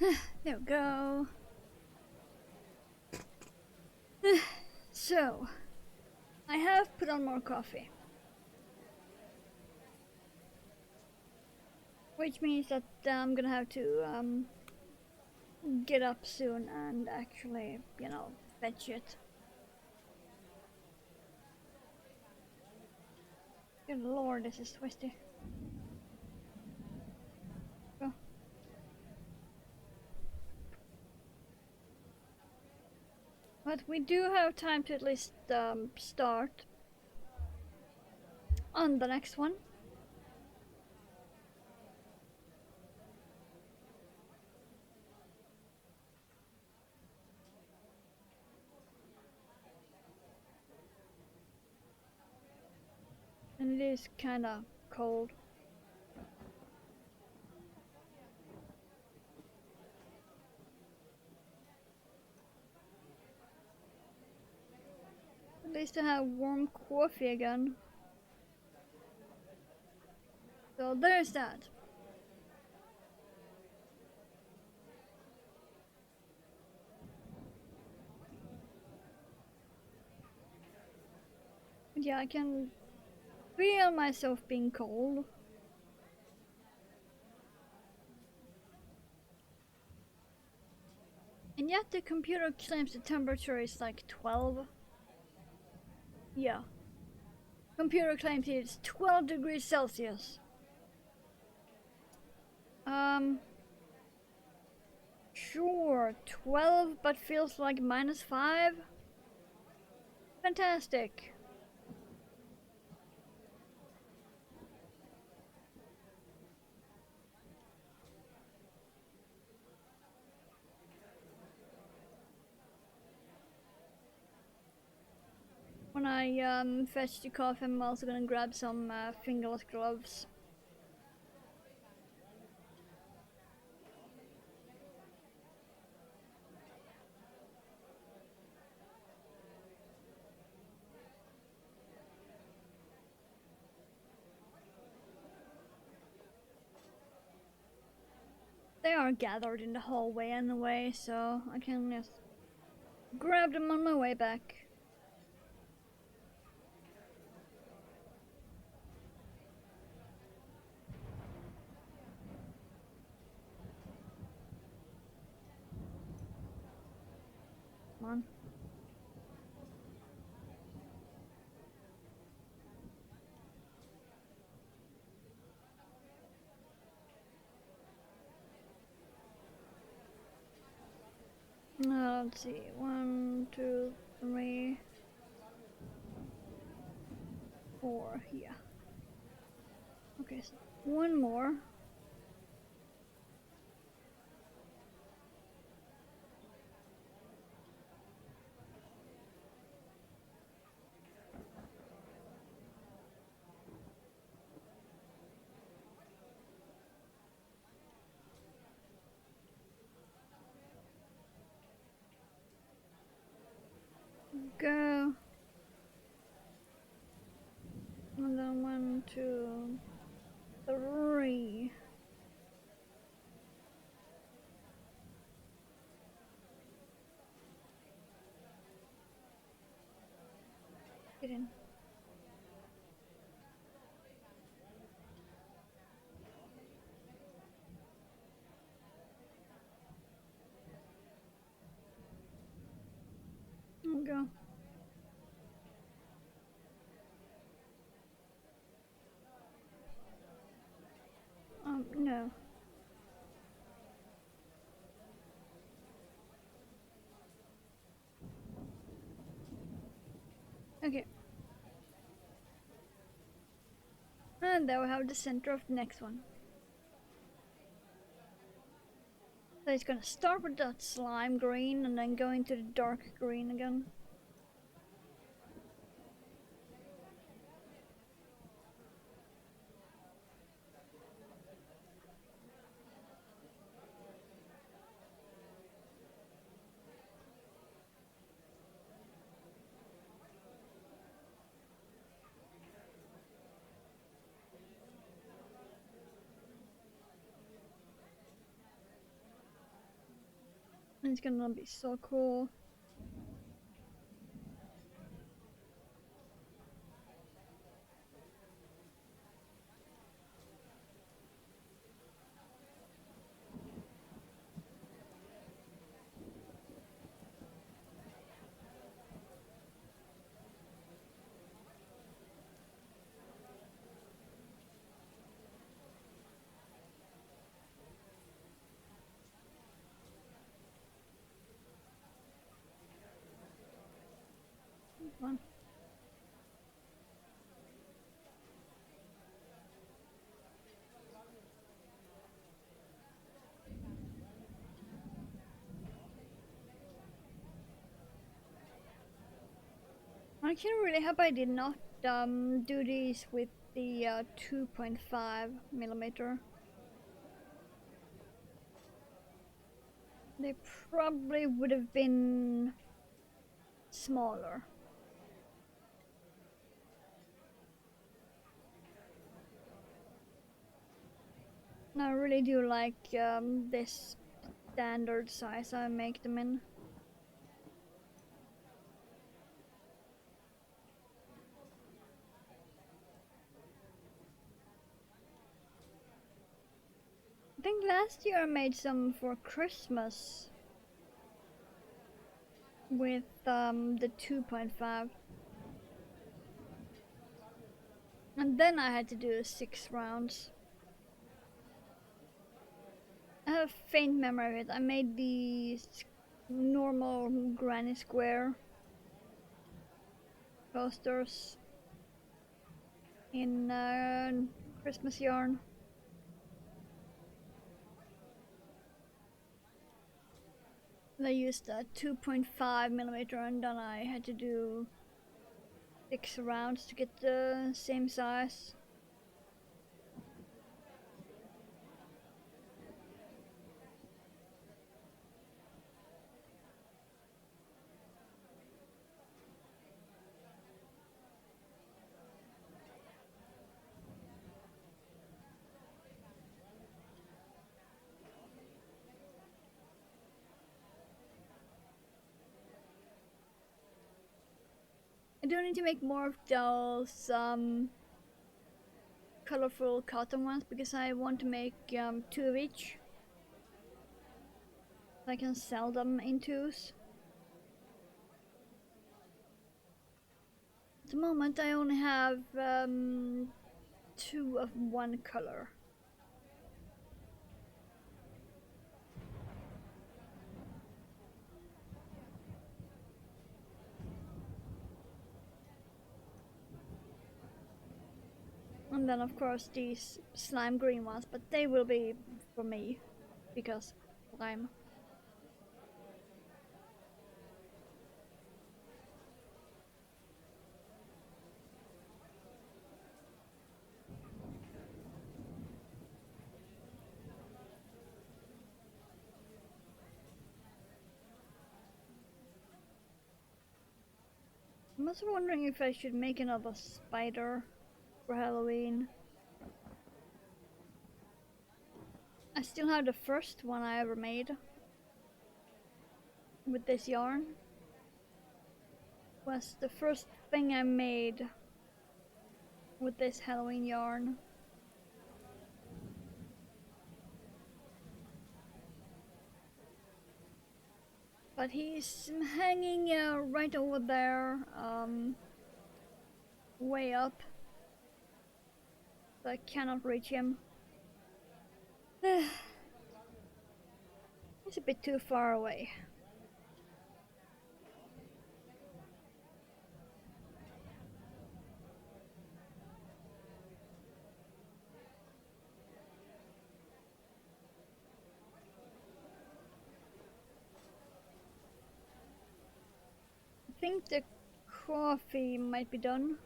There we go. So, I have put on more coffee. Which means that I'm gonna have to get up soon and actually, fetch it. Good lord, this is twisty. Oh. But we do have time to at least start on the next one. And it is kinda cold. At least I have warm coffee again. So there's that. But yeah, I can feel myself being cold. And yet the computer claims the temperature is like 12. Yeah. Computer claims it's 12 degrees Celsius. Sure, 12 but feels like -5? Fantastic. When I fetch the coffee, I'm also gonna grab some fingerless gloves. They are gathered in the hallway anyway, so I can just grab them on my way back. Come on. Let's see. 1, 2, 3, 4. Yeah. Okay, so one more. Go. And then 1, 2, 3. Get in. Go. No. Okay. And there we have the center of the next one. So it's gonna start with that slime green and then go into the dark green again. it's gonna be so cool. Fun. I'm actually really happy I did not do these with the 2.5 millimeter. They probably would have been smaller. And I really do like this standard size I make them in. I think last year I made some for Christmas with the 2.5. And then I had to do 6 rounds. I have a faint memory of it. I made the normal granny square posters in Christmas yarn. I used a 2.5 millimeter and then I had to do 6 rounds to get the same size. I do need to make more of those colorful cotton ones because I want to make 2 of each. I can sell them in 2s. At the moment I only have 2 of one color. And then of course these slime green ones, but they will be for me because slime. I'm also wondering if I should make another spider for Halloween. I still have the first one I ever made with this yarn. It was the first thing I made with this Halloween yarn. But he's hanging right over there, way up. So I cannot reach him. He's a bit too far away. I think the coffee might be done.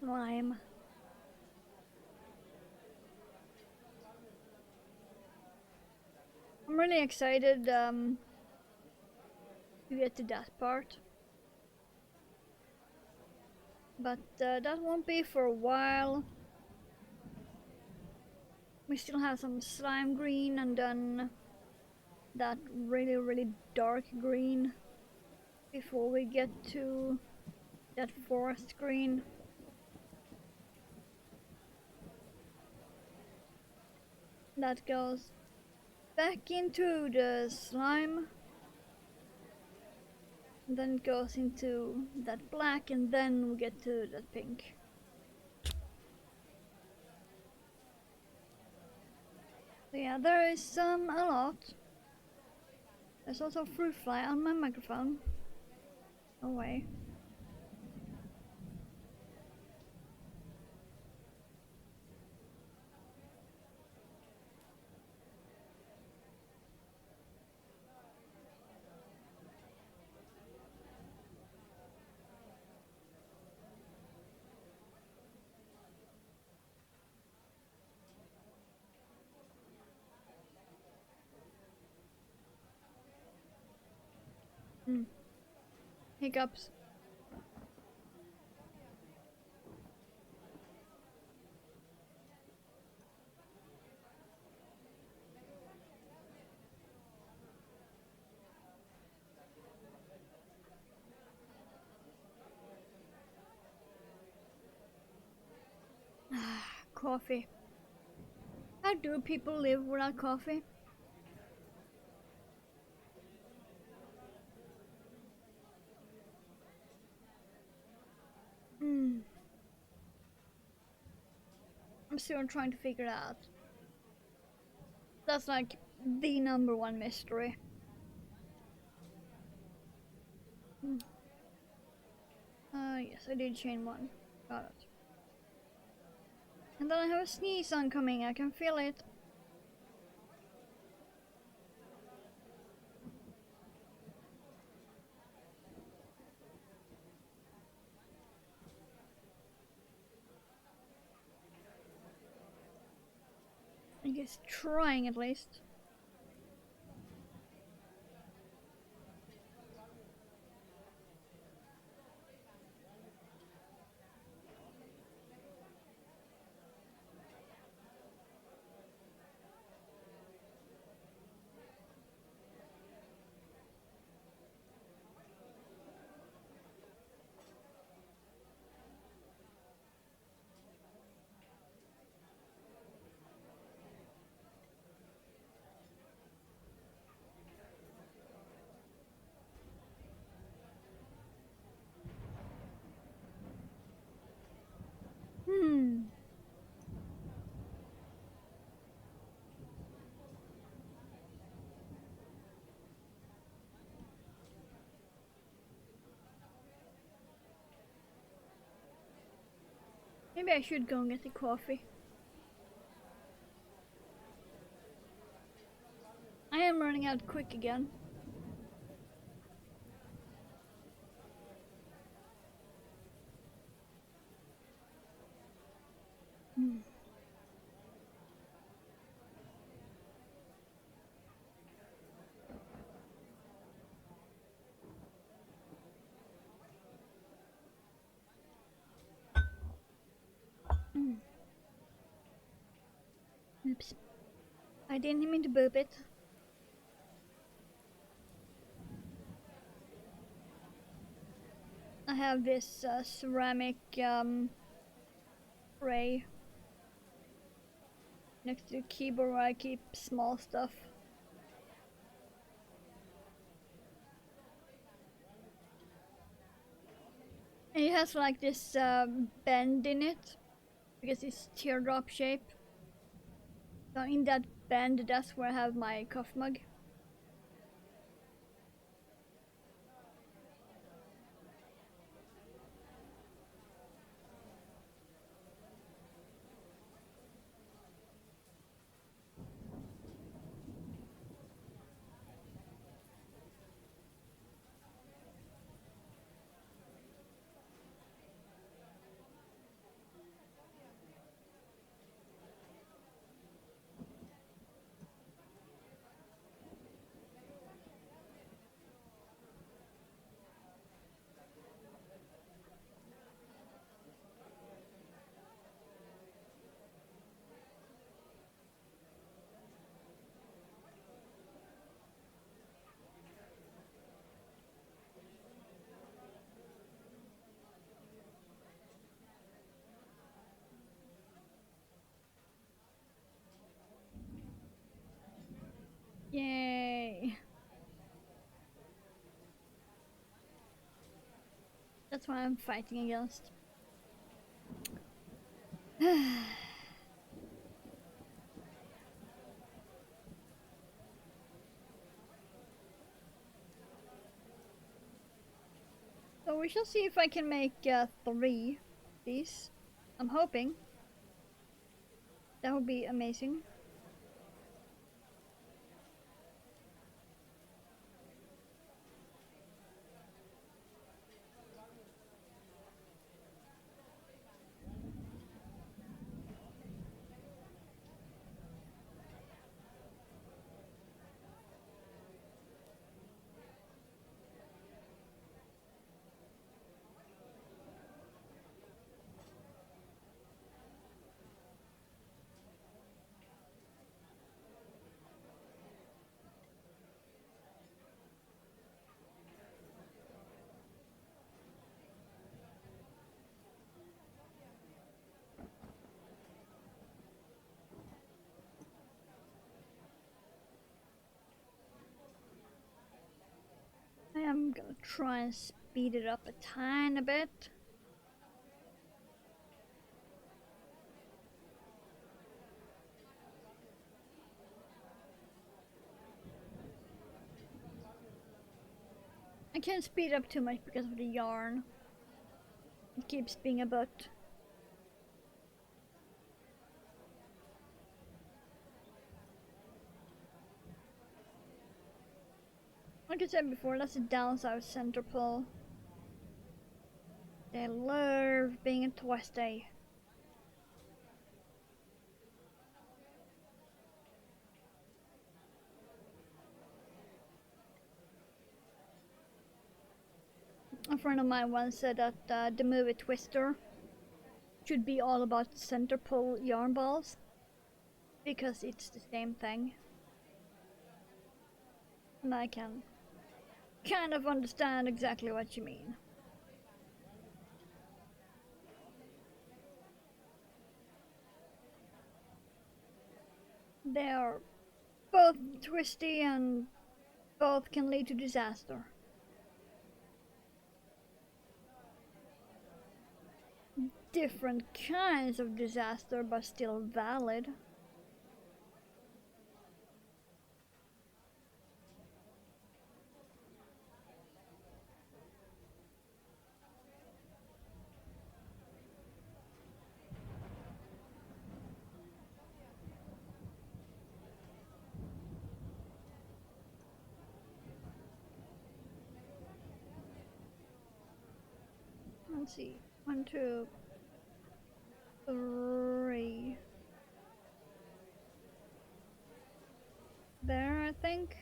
Lime. I'm really excited to get to that part. But that won't be for a while. We still have some slime green and then that really dark green before we get to that forest green. That goes back into the slime. And then it goes into that black and then we get to that pink. So yeah, there is a lot. There's also a fruit fly on my microphone. Away. Hiccups. Coffee. How do people live without coffee? I'm still trying to figure it out. That's like the number one mystery. Yes, I did chain one. Got it. And then I have a sneeze oncoming, I can feel it. I guess trying at least. Maybe I should go and get the coffee. I am running out quick again. Oops. I didn't mean to burp it. I have this ceramic tray next to the keyboard where I keep small stuff. And it has like this bend in it because it's teardrop shape. So in that bend, that's where I have my coffee mug. That's what I'm fighting against. So we shall see if I can make 3 these. I'm hoping. That would be amazing. I am gonna try and speed it up a tiny bit. I can't speed up too much because of the yarn. It keeps being a bit. Like I said before, that's the downside of center pull. They love being a twisty. A friend of mine once said that the movie Twister should be all about center pull yarn balls because it's the same thing. And I can kind of understand exactly what you mean. They are both twisty and both can lead to disaster. Different kinds of disaster, but still valid. Let's see. 1, 2, 3. There, I think.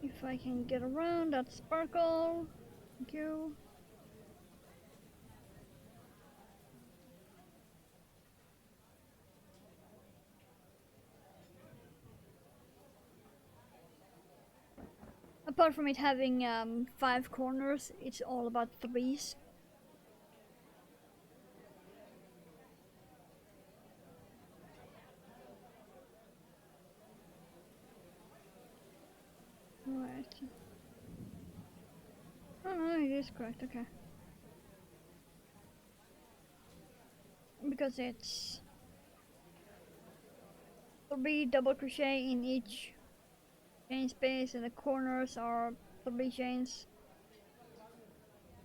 If I can get around that sparkle. Thank you. Apart from it having 5 corners, it's all about 3s. Right. Oh no, it is correct, okay. Because it's 3 double crochet in each chain space, and the corners are 3 chains.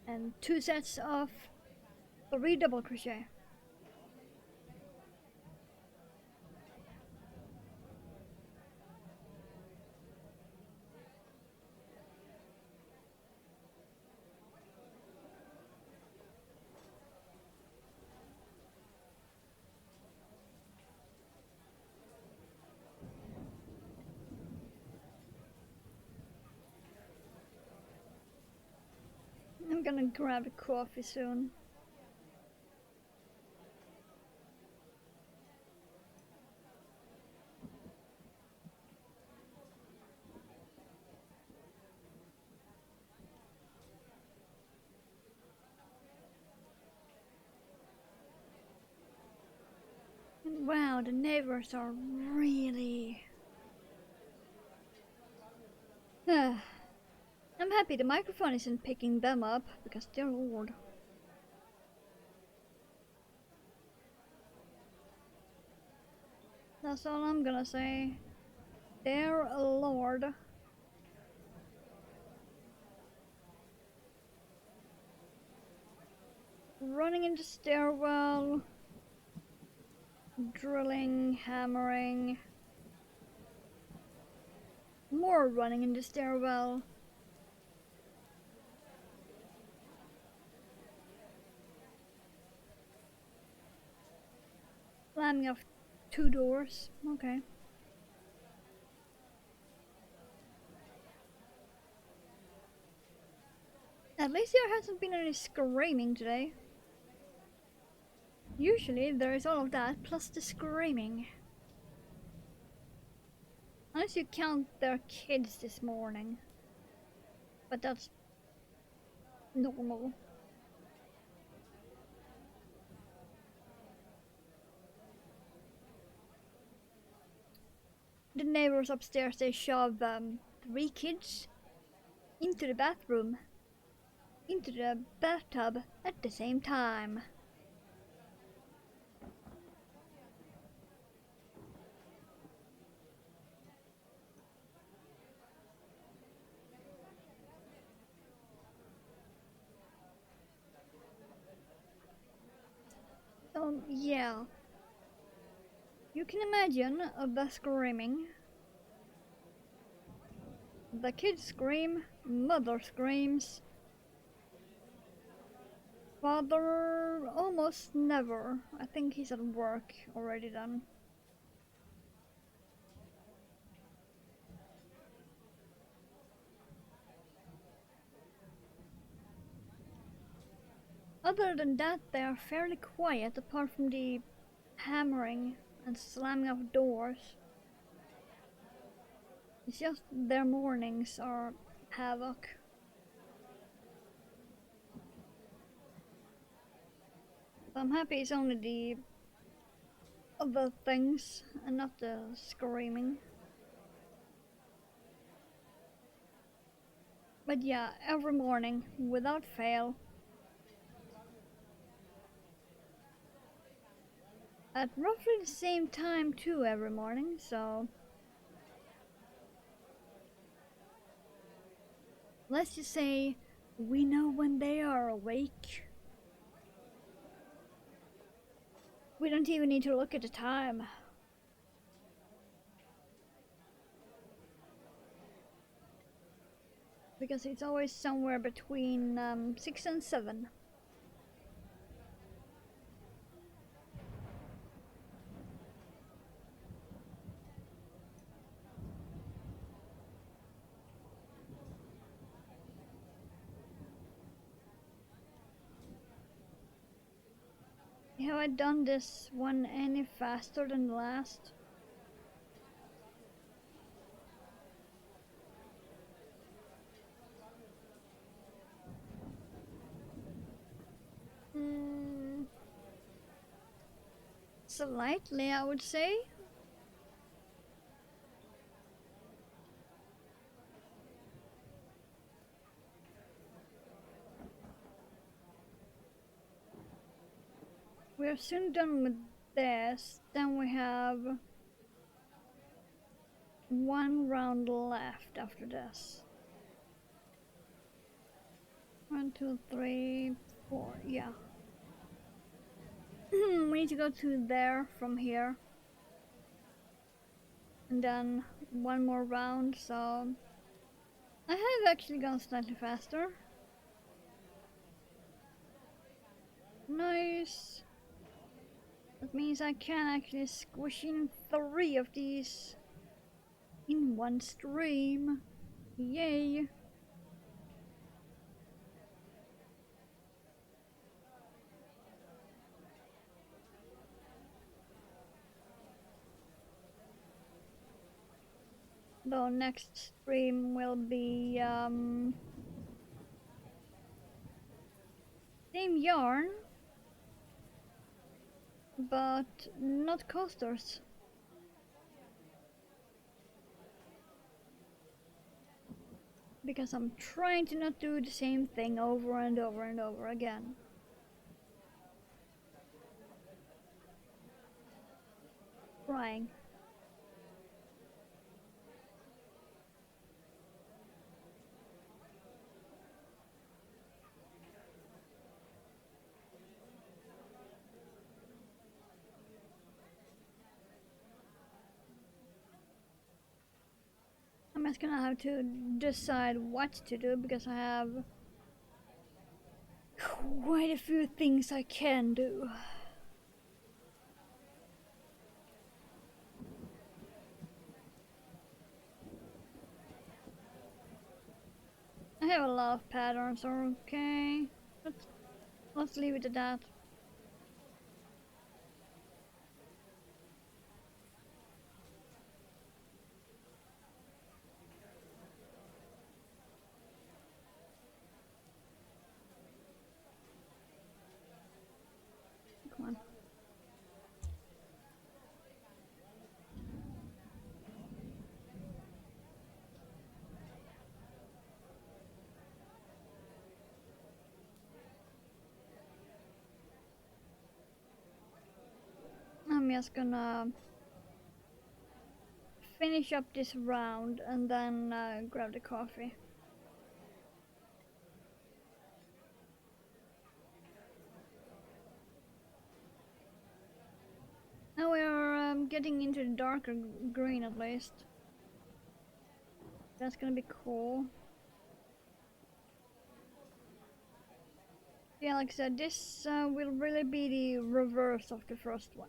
And 2 sets of 3 double crochet. I'm gonna grab a coffee soon. Wow, the neighbors are really... I'm happy the microphone isn't picking them up, because dear lord. That's all I'm gonna say. Dear lord. Running in the stairwell. Drilling, hammering. More running in the stairwell. Slamming off 2 doors. Okay. At least there hasn't been any screaming today. Usually there is all of that plus the screaming. Unless you count their kids this morning. But that's normal. The neighbors upstairs, they shove 3 kids into the bathroom, into the bathtub at the same time. Yeah. You can imagine the screaming. The kids scream, mother screams. Father almost never. I think he's at work already then. Other than that, they are fairly quiet apart from the hammering and slamming of doors. It's just their mornings are havoc. So I'm happy it's only the other things and not the screaming. But yeah, every morning, without fail. At roughly the same time too every morning, so... Let's just say, we know when they are awake. We don't even need to look at the time. Because it's always somewhere between 6 and 7. Have I done this one any faster than the last? Slightly, I would say. We are soon done with this. Then we have 1 round left after this. 1, 2, 3, 4. Yeah. We need to go to there from here. And then 1 more round, so... I have actually gone slightly faster. Nice. That means I can actually squish in 3 of these in one stream. Yay! Though next stream will be same yarn, but not coasters. because I'm trying to not do the same thing over and over and over again. Trying. I'm just gonna have to decide what to do because I have quite a few things I can do. I have a lot of patterns, okay. Let's leave it at that. Come on. I'm just gonna finish up this round and then grab the coffee. Now we are getting into the darker green at least. That's gonna be cool. Yeah, like I said, this will really be the reverse of the first one.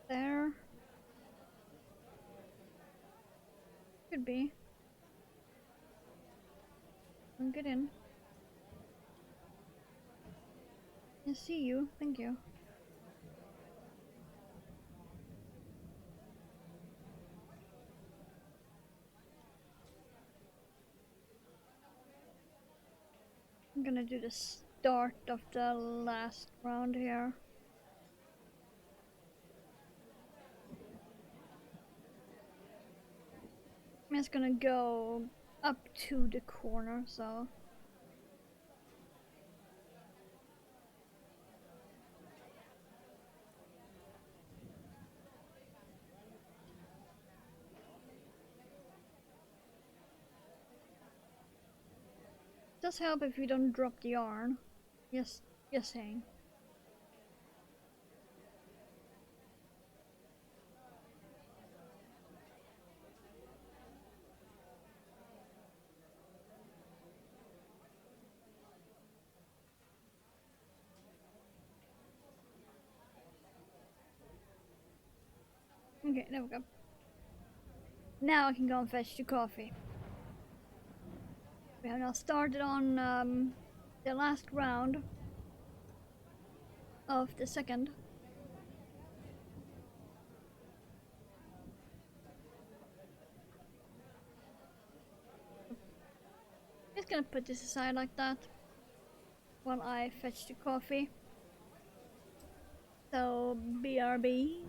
There. Could be. I'll get in. I see you. Thank you. I'm gonna do the start of the last round here. I'm just gonna go up to the corner, so. It does help if you don't drop the yarn. Yes, saying. Okay, there we go. Now I can go and fetch the coffee. We have now started on the last round of the second. Just gonna put this aside like that while I fetch the coffee. So, BRB.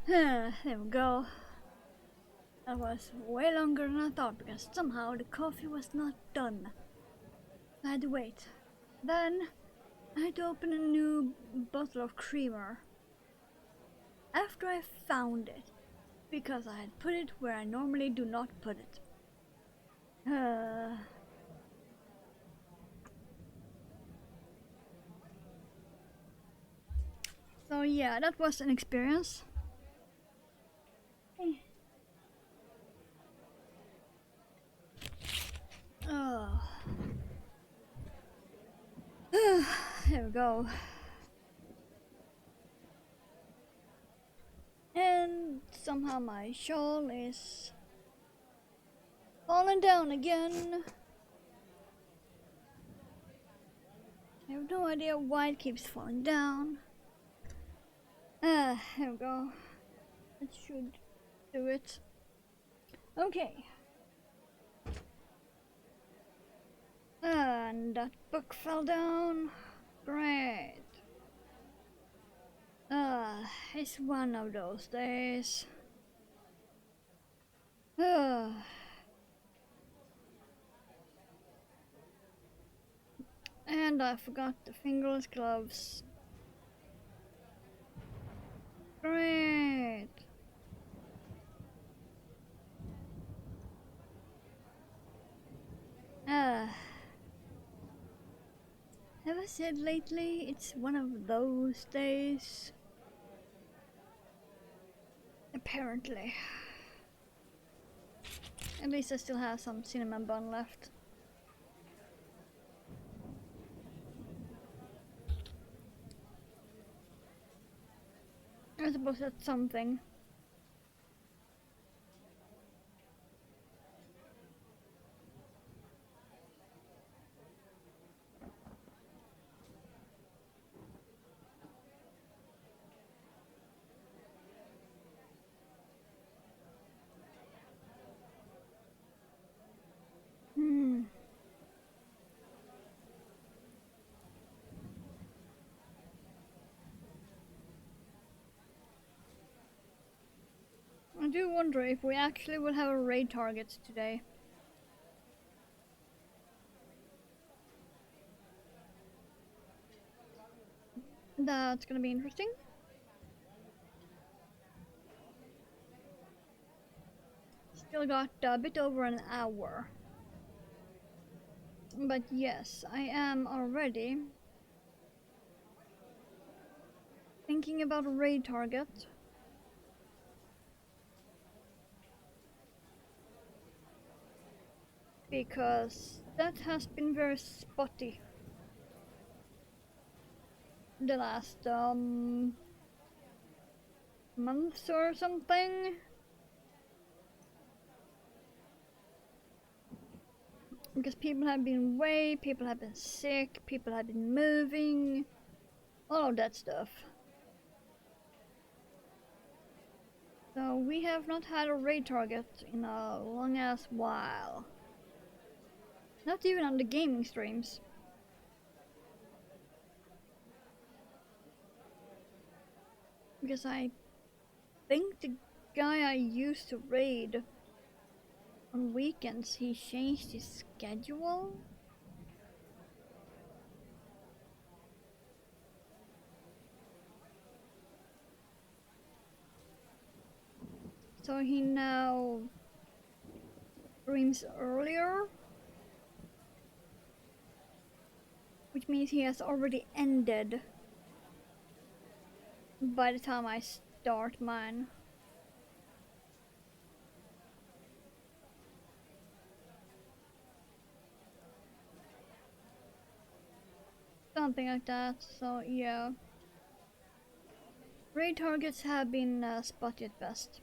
There we go. That was way longer than I thought because somehow the coffee was not done. I had to wait. Then I had to open a new bottle of creamer. After I found it, because I had put it where I normally do not put it. So yeah, that was an experience. Oh. There we go. And somehow my shawl is falling down again. I have no idea why it keeps falling down. There we go. That should do it. Okay. And that book fell down. Great. It's one of those days. And I forgot the fingerless gloves. Great. Have I said lately it's one of those days? Apparently. At least I still have some cinnamon bun left. I suppose that's something. I do wonder if we actually will have a raid target today. That's gonna be interesting. Still got a bit over an hour. But yes, I am already thinking about a raid target. Because that has been very spotty the last months or something. Because people have been away, people have been sick, people have been moving, all of that stuff. So we have not had a raid target in a long ass while. Not even on the gaming streams. Because I think the guy I used to raid on weekends, he changed his schedule. So he now streams earlier. Which means he has already ended by the time I start mine. Something like that, so yeah. Raid targets have been spotty at best.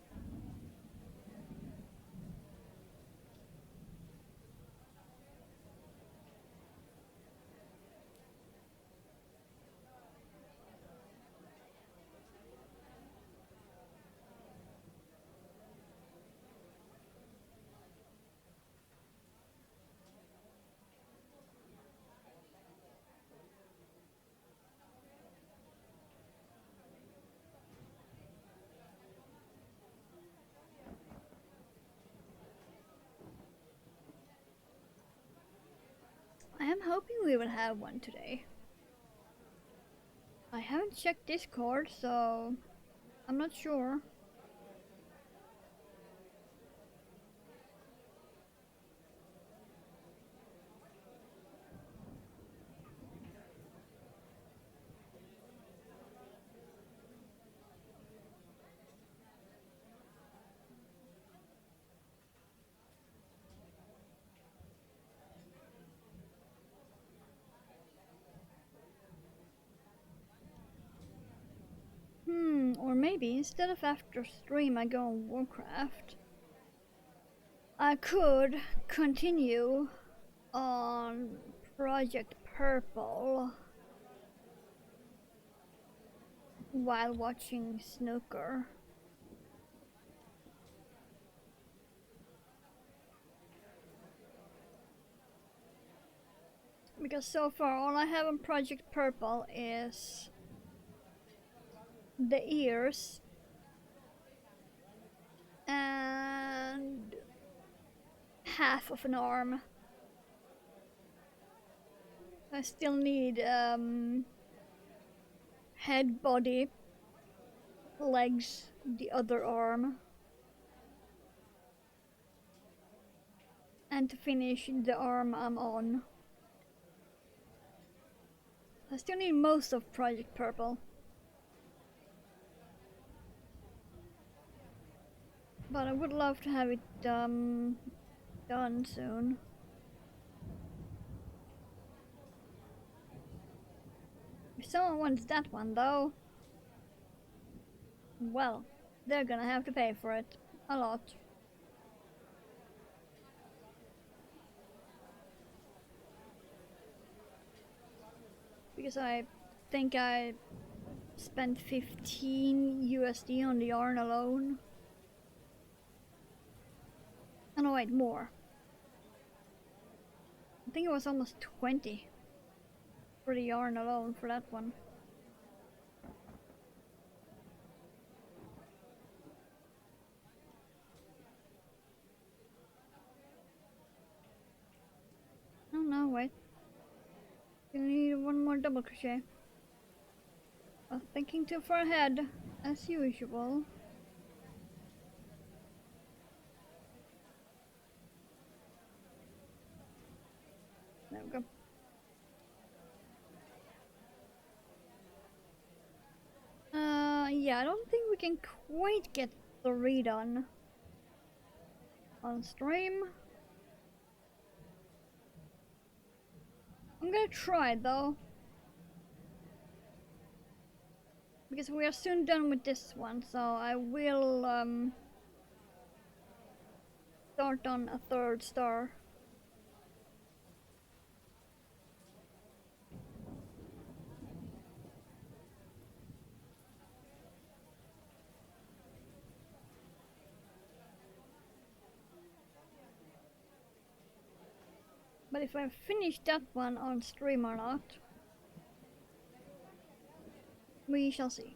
we will have one today. I haven't checked Discord, so I'm not sure. Or maybe instead of after stream I go on Warcraft, I could continue on Project Purple while watching snooker. Because so far all I have on Project Purple is the ears and half of an arm. I still need head, body, legs, the other arm, and to finish the arm I'm on. I still need most of Project Purple. But I would love to have it done soon. If someone wants that one though, well, they're gonna have to pay for it. A lot. Because I think I spent 15 USD on the yarn alone. Oh no, wait, more. I think it was almost 20 for the yarn alone for that one. Oh no, wait. You need one more double crochet. Thinking too far ahead, as usual. There we go. Yeah, I don't think we can quite get the redone on stream. I'm gonna try though. Because we are soon done with this one, so I will start on a third star. But if I finish that one on stream or not, we shall see.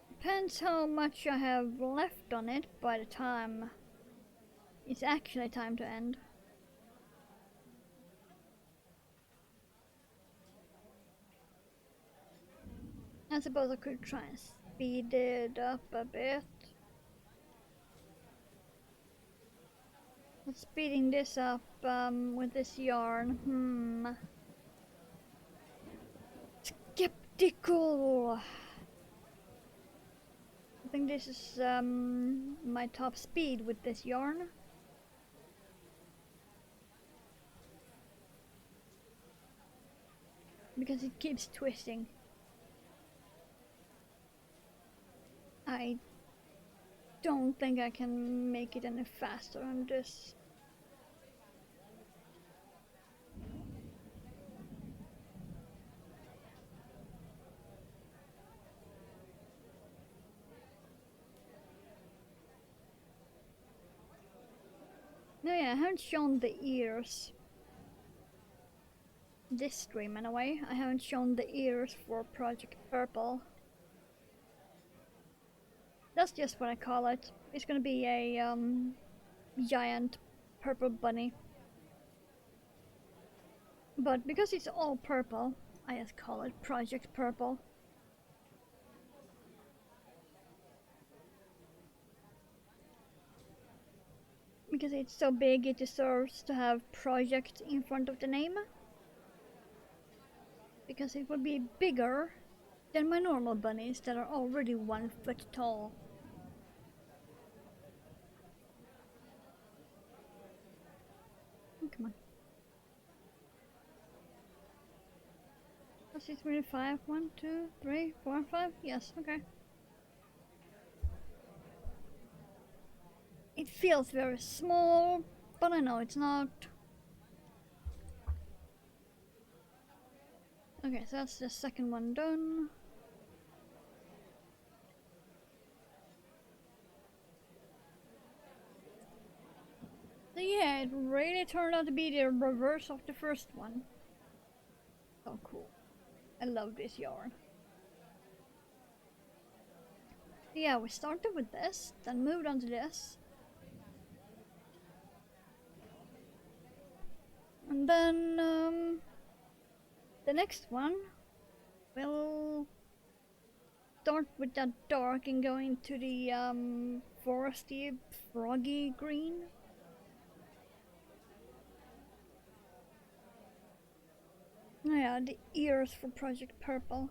Depends how much I have left on it by the time it's actually time to end. I suppose I could try and speed it up a bit. But speeding this up with this yarn, skeptical. I think this is my top speed with this yarn. Because it keeps twisting. I don't think I can make it any faster on this. No, yeah, I haven't shown the ears. this stream anyway. I haven't shown the ears for Project Purple. That's just what I call it. It's gonna be a giant purple bunny. But because it's all purple, I just call it Project Purple. Because it's so big, it deserves to have project in front of the name. Because it would be bigger than my normal bunnies that are already 1 foot tall. Oh, come on. Plus 6, 5, 1, 2, 3, 4, 5. Yes, okay. It feels very small, but I know it's not. Okay, so that's the second one done. So yeah, it really turned out to be the reverse of the first one. So cool. I love this yarn. So yeah, we started with this, then moved on to this. And then the next one will start with that dark and go into the foresty, froggy green. Oh yeah, the ears for Project Purple.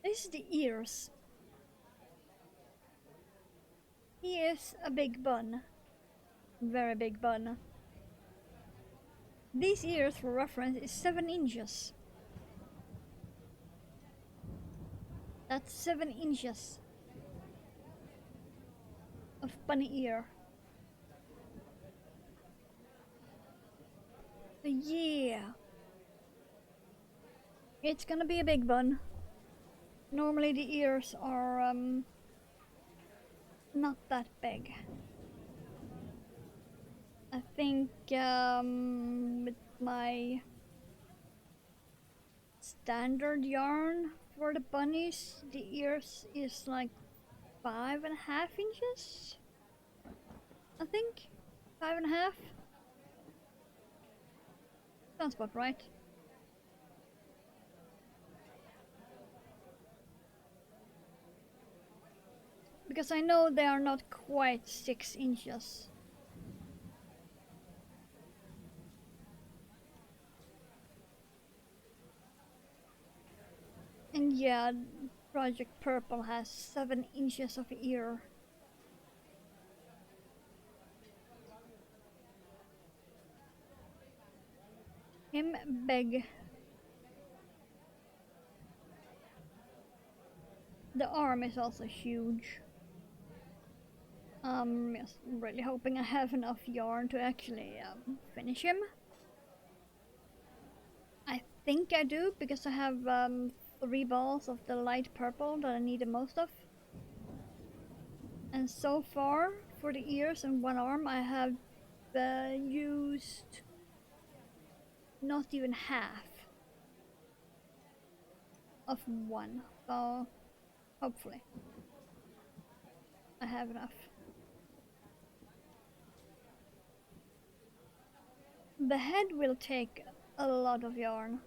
This is the ears. He is a big bun. Very big bun. These ears, for reference, is 7 inches. That's 7 inches of bunny ear. So yeah. It's gonna be a big bun. Normally the ears are not that big. I think with my standard yarn for the bunnies, the ears is like 5.5 inches. I think 5.5. Sounds about right. Because I know they are not quite 6 inches. And yeah, Project Purple has 7 inches of ear. Him big. The arm is also huge. Yes, really hoping I have enough yarn to actually finish him. I think I do, because I have 3 balls of the light purple that I need the most of. And so far, for the ears and 1 arm, I have used not even half of 1. So, hopefully, I have enough. The head will take a lot of yarn.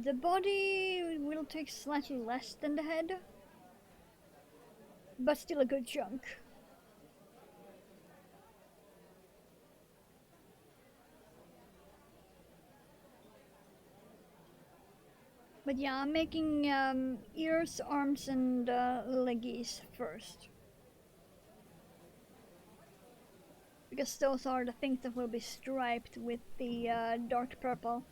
The body will take slightly less than the head, but still a good chunk. But yeah, I'm making ears, arms, and leggies first. Because those are the things that will be striped with the dark purple.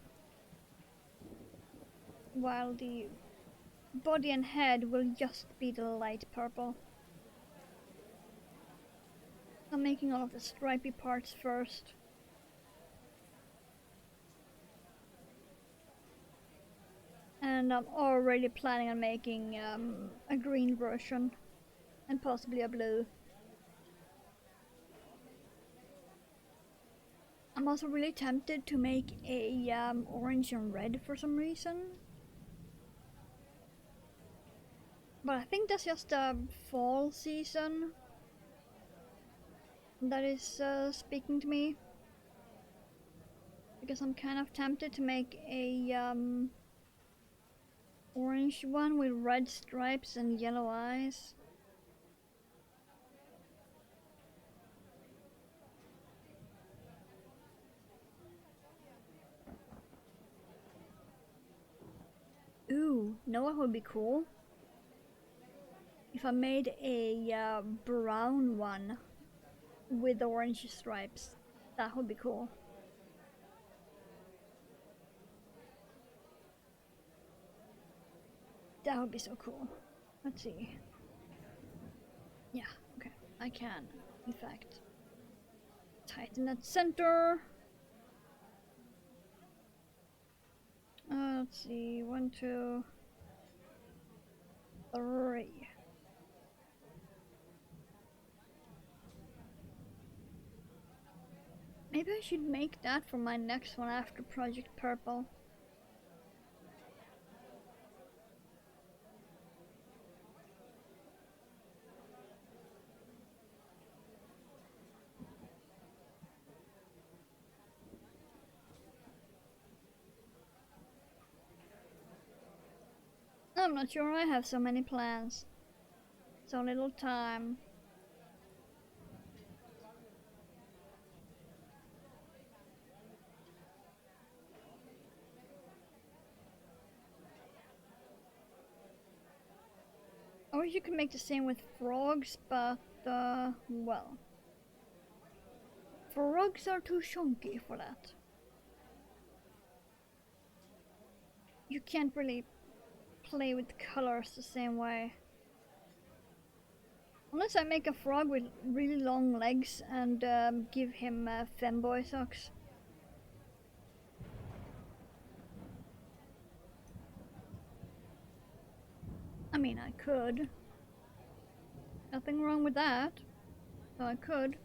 While the body and head will just be the light purple. I'm making all of the stripy parts first. And I'm already planning on making a green version. And possibly a blue. I'm also really tempted to make a orange and red for some reason. But I think that's just the fall season that is speaking to me. Because I'm kind of tempted to make a orange one with red stripes and yellow eyes. Ooh, know what would be cool? If I made a brown one with orange stripes. That would be cool. That would be so cool. Let's see. Yeah, okay. I can, in fact. Tighten that center. Let's see. 1, 2, 3. Maybe I should make that for my next one after Project Purple. I'm not sure I have so many plans. So little time. I wish you could make the same with frogs, but, well. Frogs are too chunky for that. You can't really play with colors the same way. Unless I make a frog with really long legs and give him femboy socks. I mean, I could. Nothing wrong with that. So I could.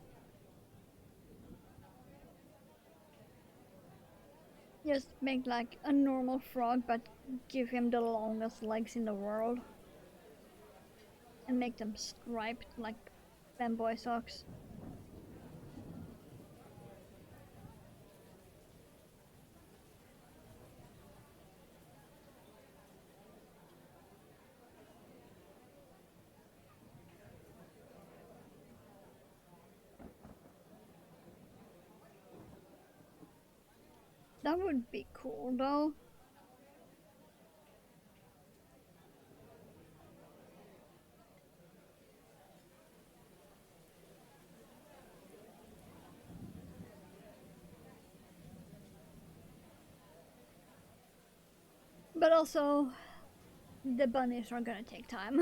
Just make like a normal frog, but give him the longest legs in the world. And make them striped like femboy socks. That would be cool though. But also, the bunnies are gonna take time.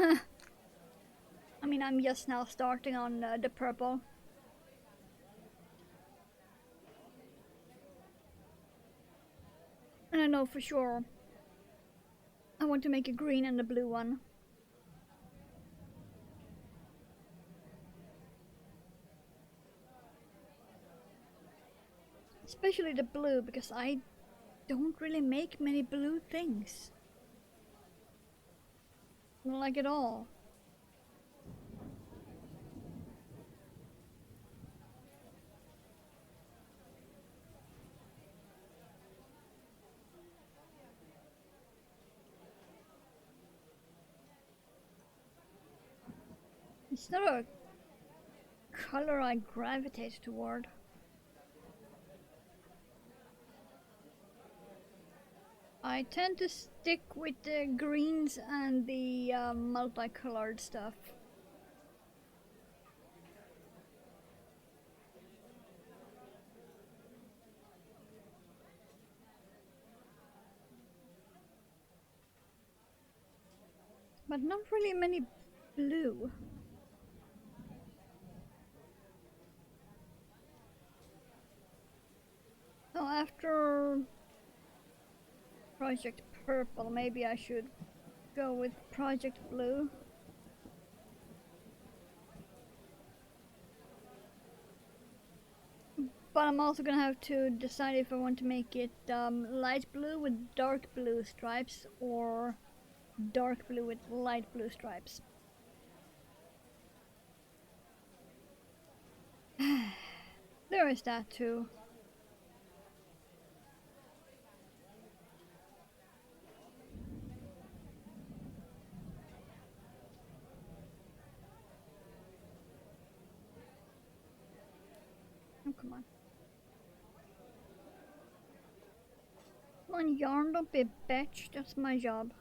I mean, I'm just now starting on the purple. And I know for sure I want to make a green and a blue one. Especially the blue, because I don't really make many blue things. Not like at all. It's not a color I gravitate toward. I tend to stick with the greens and the multicolored stuff. But not really many blue. So after Project Purple, maybe I should go with Project Blue. But I'm also gonna have to decide if I want to make it light blue with dark blue stripes or dark blue with light blue stripes. There is that too. Oh, come on. Come on, yarn, don't be a bitch. That's my job.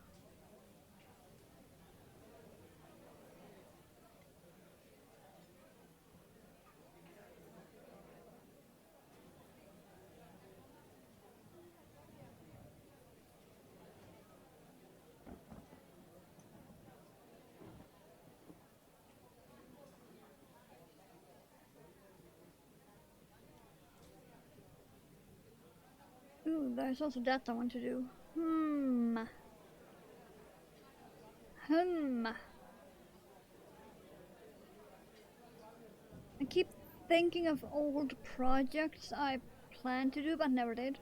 Ooh, there's also that I want to do. Hmm. Hmm. I keep thinking of old projects I planned to do but never did.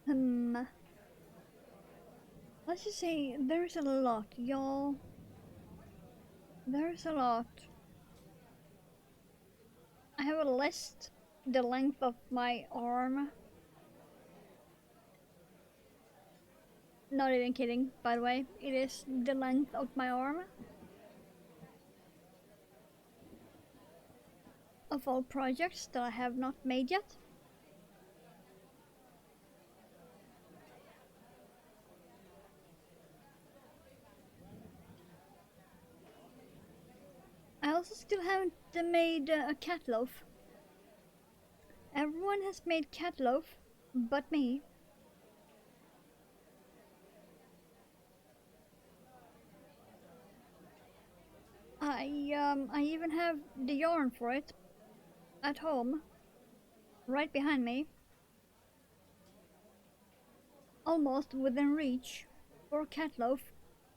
Hmm. Let's just say there's a lot, y'all. There's a lot. I have a list the length of my arm. Not even kidding, by the way. It is the length of my arm. Of all projects that I have not made yet. I also still haven't made a cat loaf. Everyone has made cat loaf, but me. I even have the yarn for it at home, right behind me, almost within reach for a cat loaf.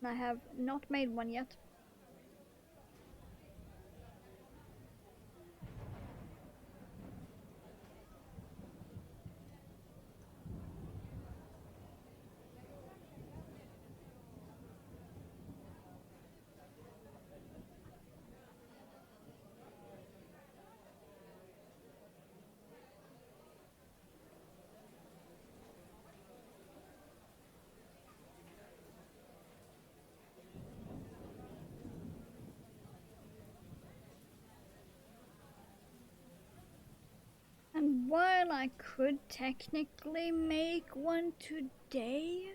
I have not made one yet. And while I could technically make one today,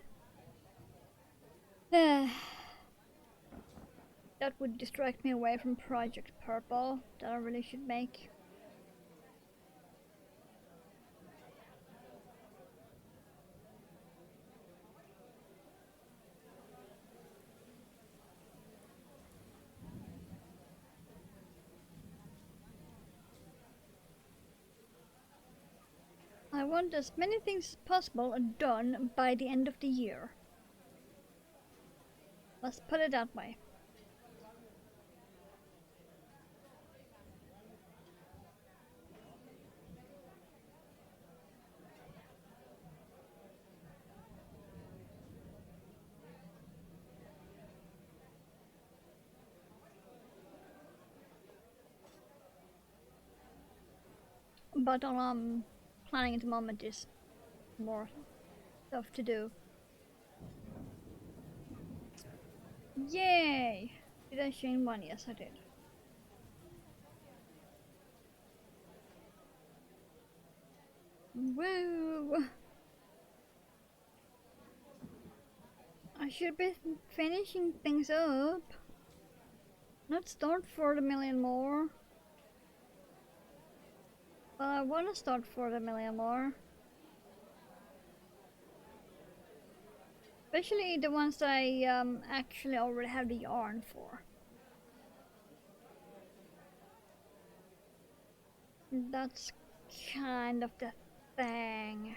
that would distract me away from Project Purple that I really should make. I want as many things as possible done by the end of the year. Let's put it that way. But planning at the moment is more stuff to do. Yay! Did I chain one? Yes, I did. Woo! I should be finishing things up. Not start for the million more. But I want to start for the million more. Especially the ones that I actually already have the yarn for. That's kind of the thing.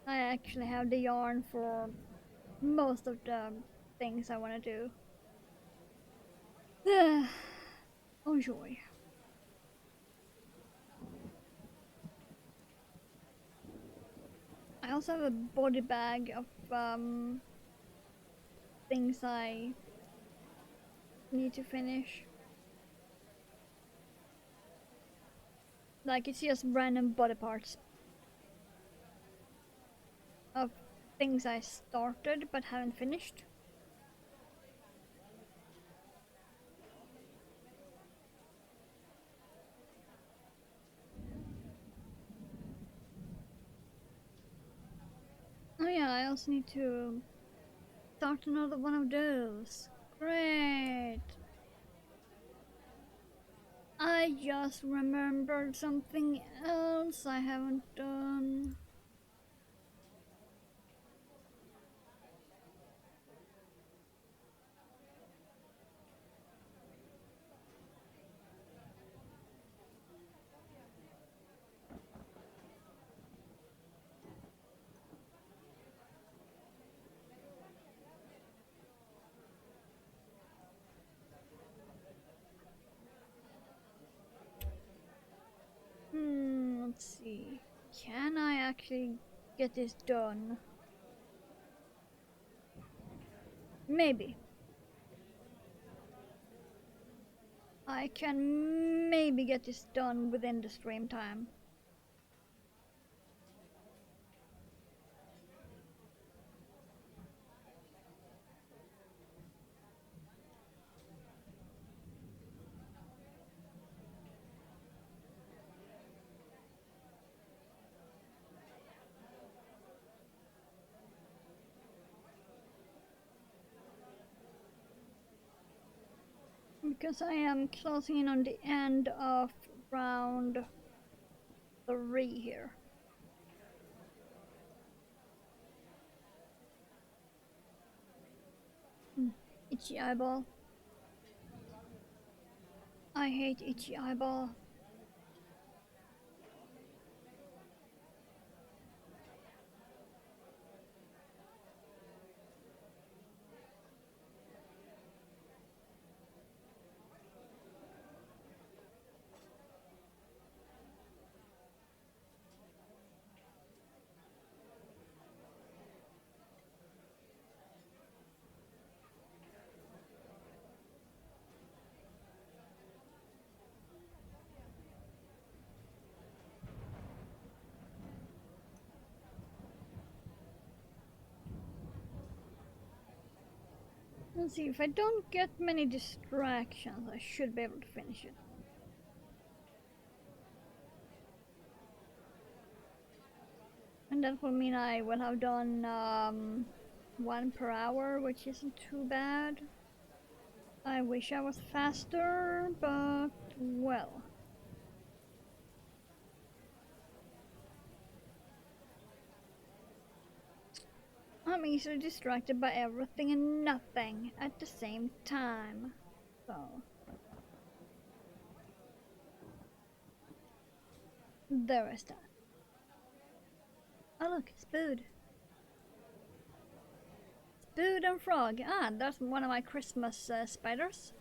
I actually have the yarn for most of the things I want to do. Oh joy. I also have a body bag of things I need to finish. Like it's just random body parts of things I started but haven't finished. Oh yeah, I also need to start another one of those. Great! I just remembered something else I haven't done. Let's see. Can I actually get this done? Maybe. I can maybe get this done within the stream time. Because I am closing in on the end of round 3 here. Itchy eyeball. I hate itchy eyeball. Let's see, if I don't get many distractions, I should be able to finish it. And that will mean I will have done 1 per hour, which isn't too bad. I wish I was faster, but well. I'm easily distracted by everything and nothing at the same time. So there is that. Oh look, Spood. Spood and Frog. Ah, that's one of my Christmas spiders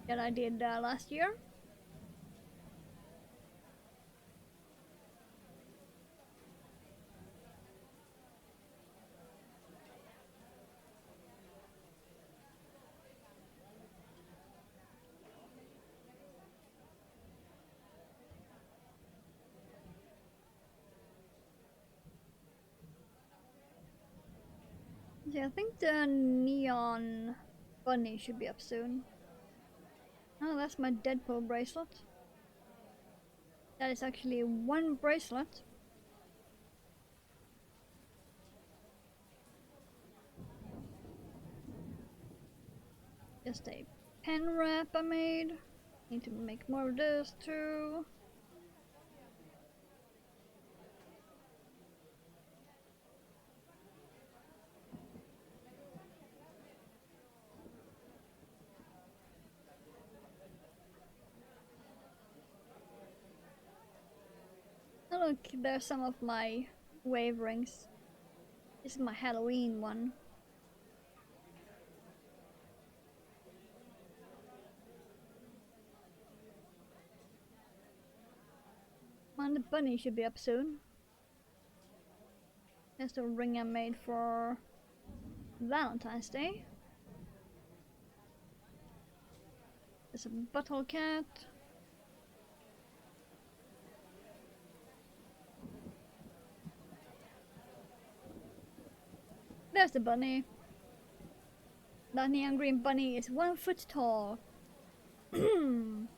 that I did last year. Yeah, I think the neon bunny should be up soon. Oh, that's my Deadpool bracelet. That is actually 1 bracelet. Just a pen wrap I made. Need to make more of this too. Oh look, there's some of my wave rings. This is my Halloween one. And the bunny should be up soon. There's the ring I made for Valentine's Day. There's a butthole cat. There's the bunny. That neon green bunny is 1 foot tall. There's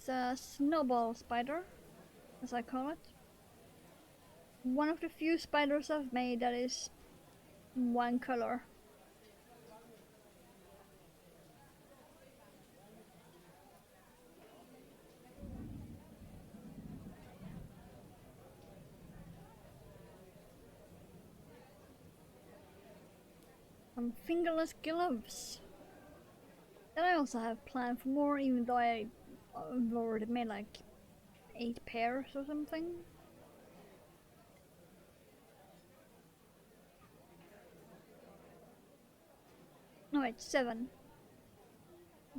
a snowball spider, as I call it. One of the few spiders I've made that is one color. Some fingerless gloves. Then I also have planned for more, even though I've already made like 8 pairs or something. No, it's 7.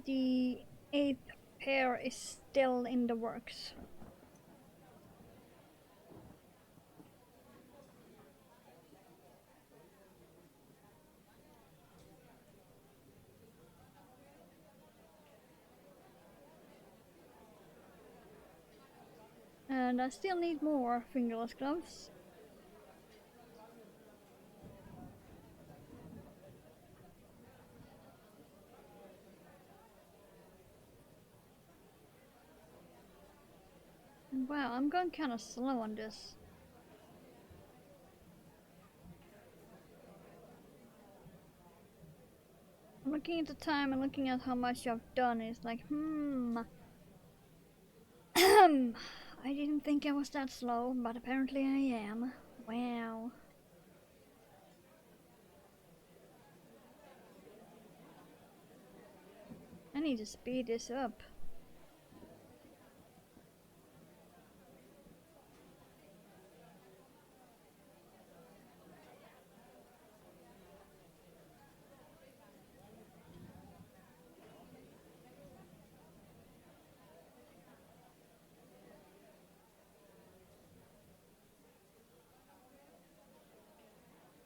The 8th pair is still in the works. And I still need more fingerless gloves. Wow, I'm going kinda slow on this. I'm looking at the time and looking at how much I've done, it's like, I didn't think I was that slow, but apparently I am. Wow. I need to speed this up.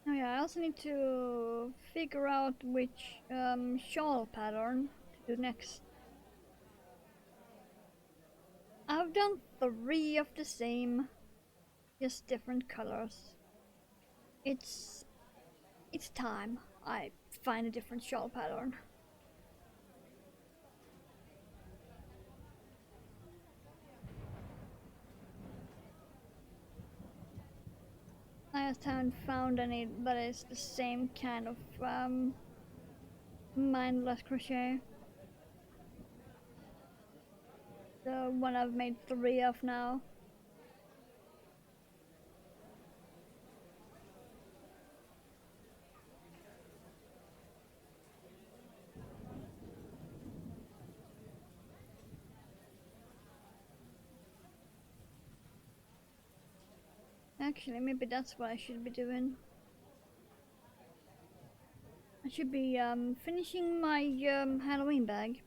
Oh yeah, I also need to figure out which shawl pattern to do next. I've done 3 of the same, just different colors. It's time I find a different shawl pattern. I just haven't found any that is the same kind of mindless crochet. The one I've made 3 of now. Actually, maybe that's what I should be doing. I should be finishing my Halloween bag.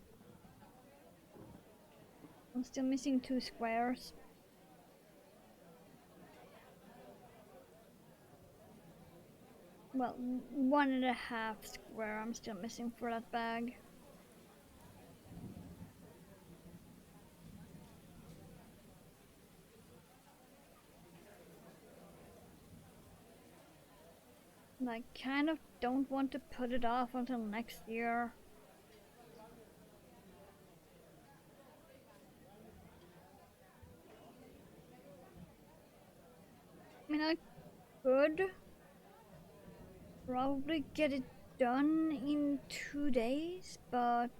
I'm still missing 2 squares. Well, 1.5 square I'm still missing for that bag. And I kind of don't want to put it off until next year. I mean, I could probably get it done in 2 days, but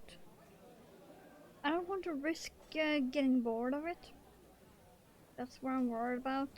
I don't want to risk getting bored of it. That's what I'm worried about.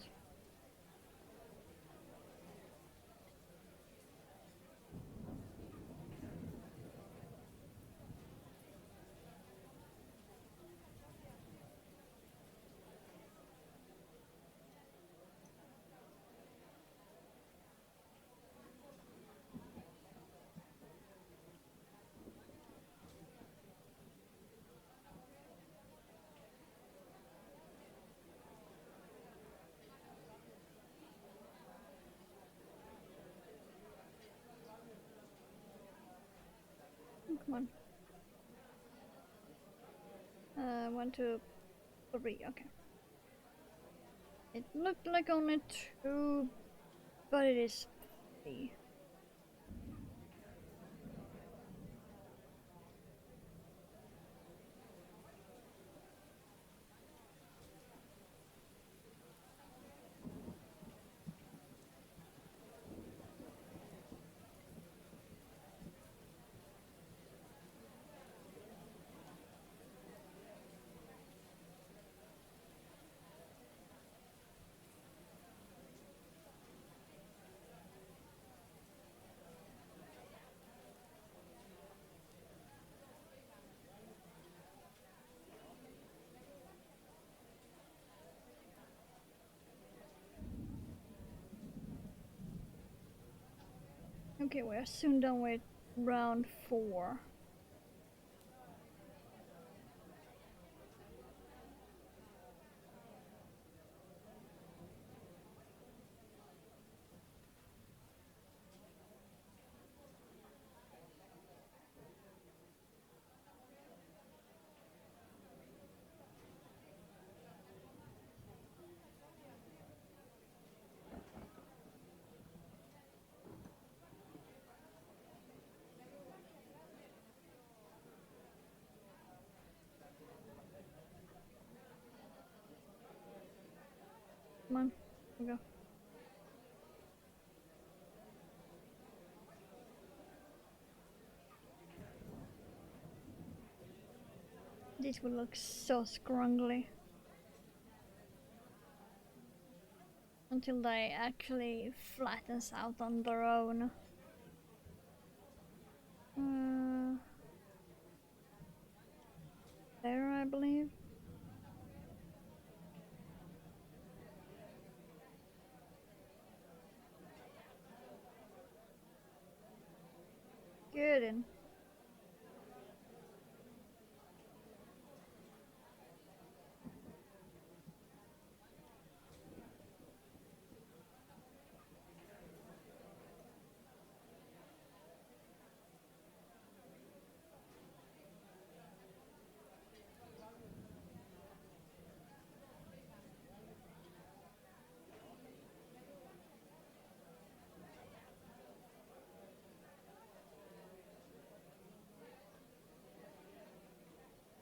One. 1, 2, 3. Okay. It looked like only 2, but it is 3. Okay, we're soon done with round 4. Come on, we go. This will look so scrungly until they actually flattens out on their own. There, I believe. Good. In.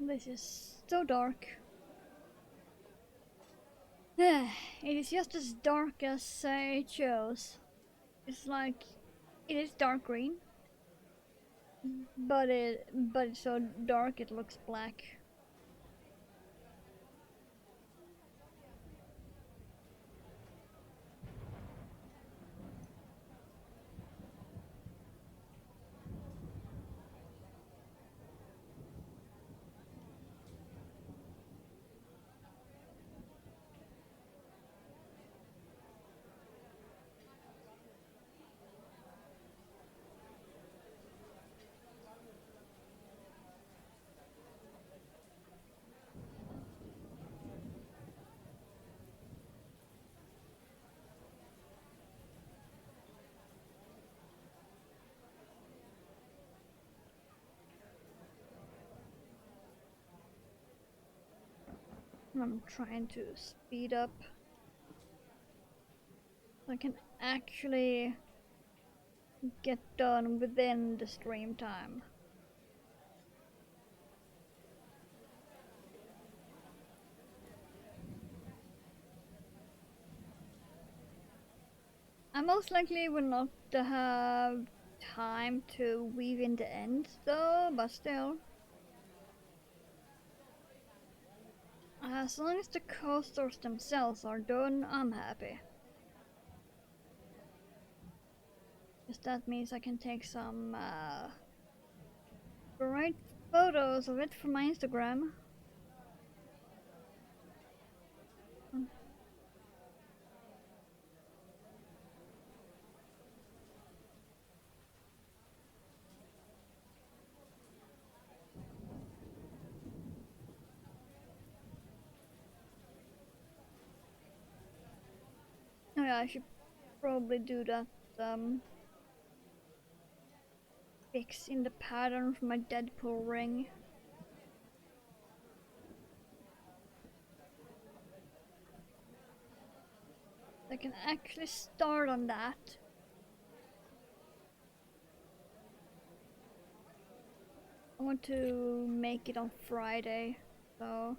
This is so dark. It is just as dark as it shows. It's like it is dark green, but it's so dark it looks black. I'm trying to speed up so I can actually get done within the stream time. I most likely will not have time to weave in the ends though, but still. As long as the coasters themselves are done, I'm happy. Because that means I can take some great photos of it for my Instagram. Oh yeah, I should probably do that. fix in the pattern for my Deadpool ring. I can actually start on that. I want to make it on Friday, so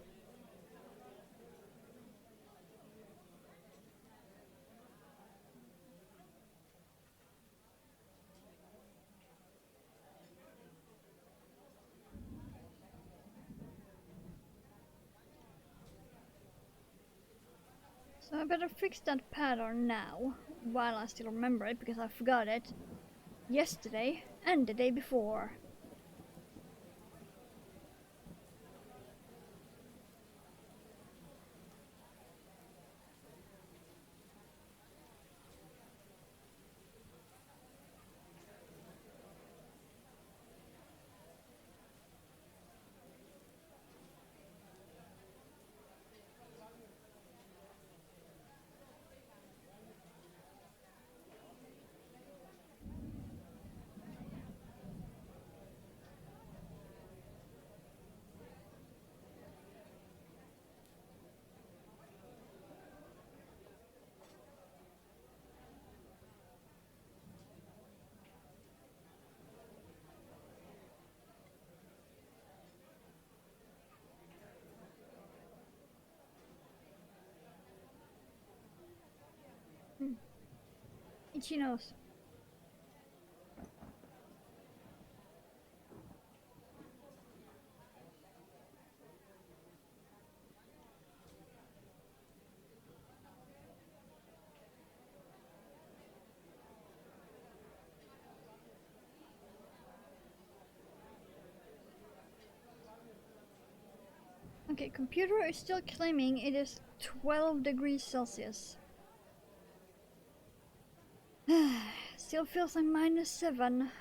I better fix that pattern now, while I still remember it, because I forgot it yesterday and the day before. Hmm. Itchy nose. Okay, computer is still claiming it is 12 degrees Celsius. Still feels like -7.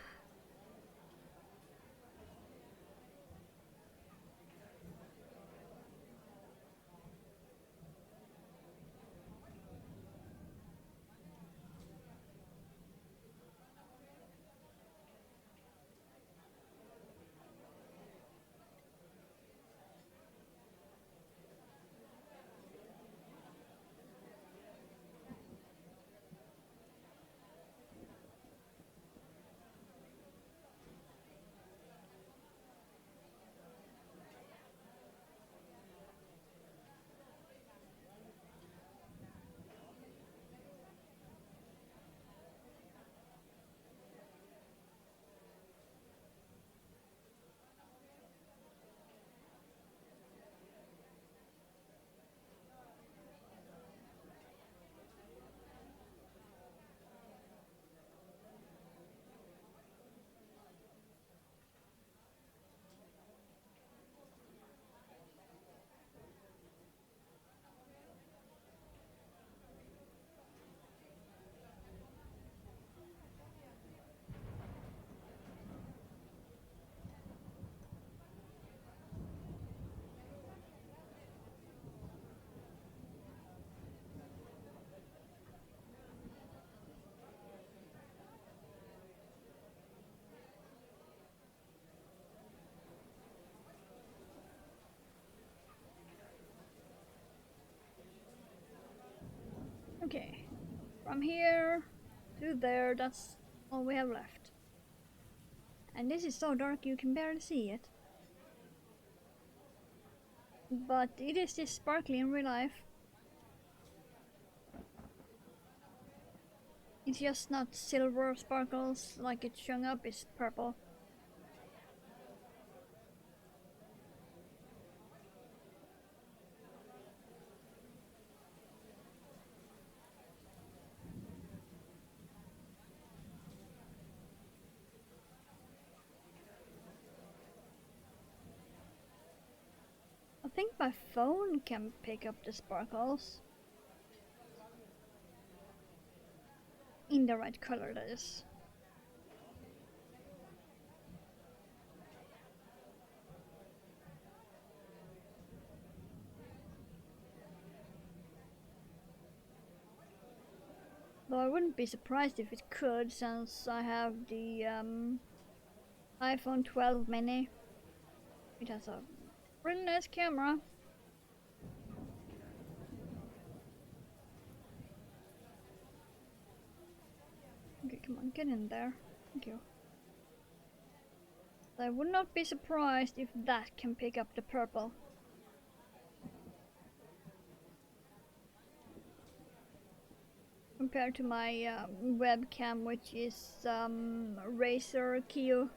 Okay, from here to there, that's all we have left. And this is so dark you can barely see it. But it is just sparkly in real life. It's just not silver sparkles like it's showing up, it's purple. I think my phone can pick up the sparkles. In the right color, that is. Though I wouldn't be surprised if it could, since I have the iPhone 12 mini. It has a really nice camera. Okay, come on, get in there. Thank you. I would not be surprised if that can pick up the purple. Compared to my webcam, which is Razer Q.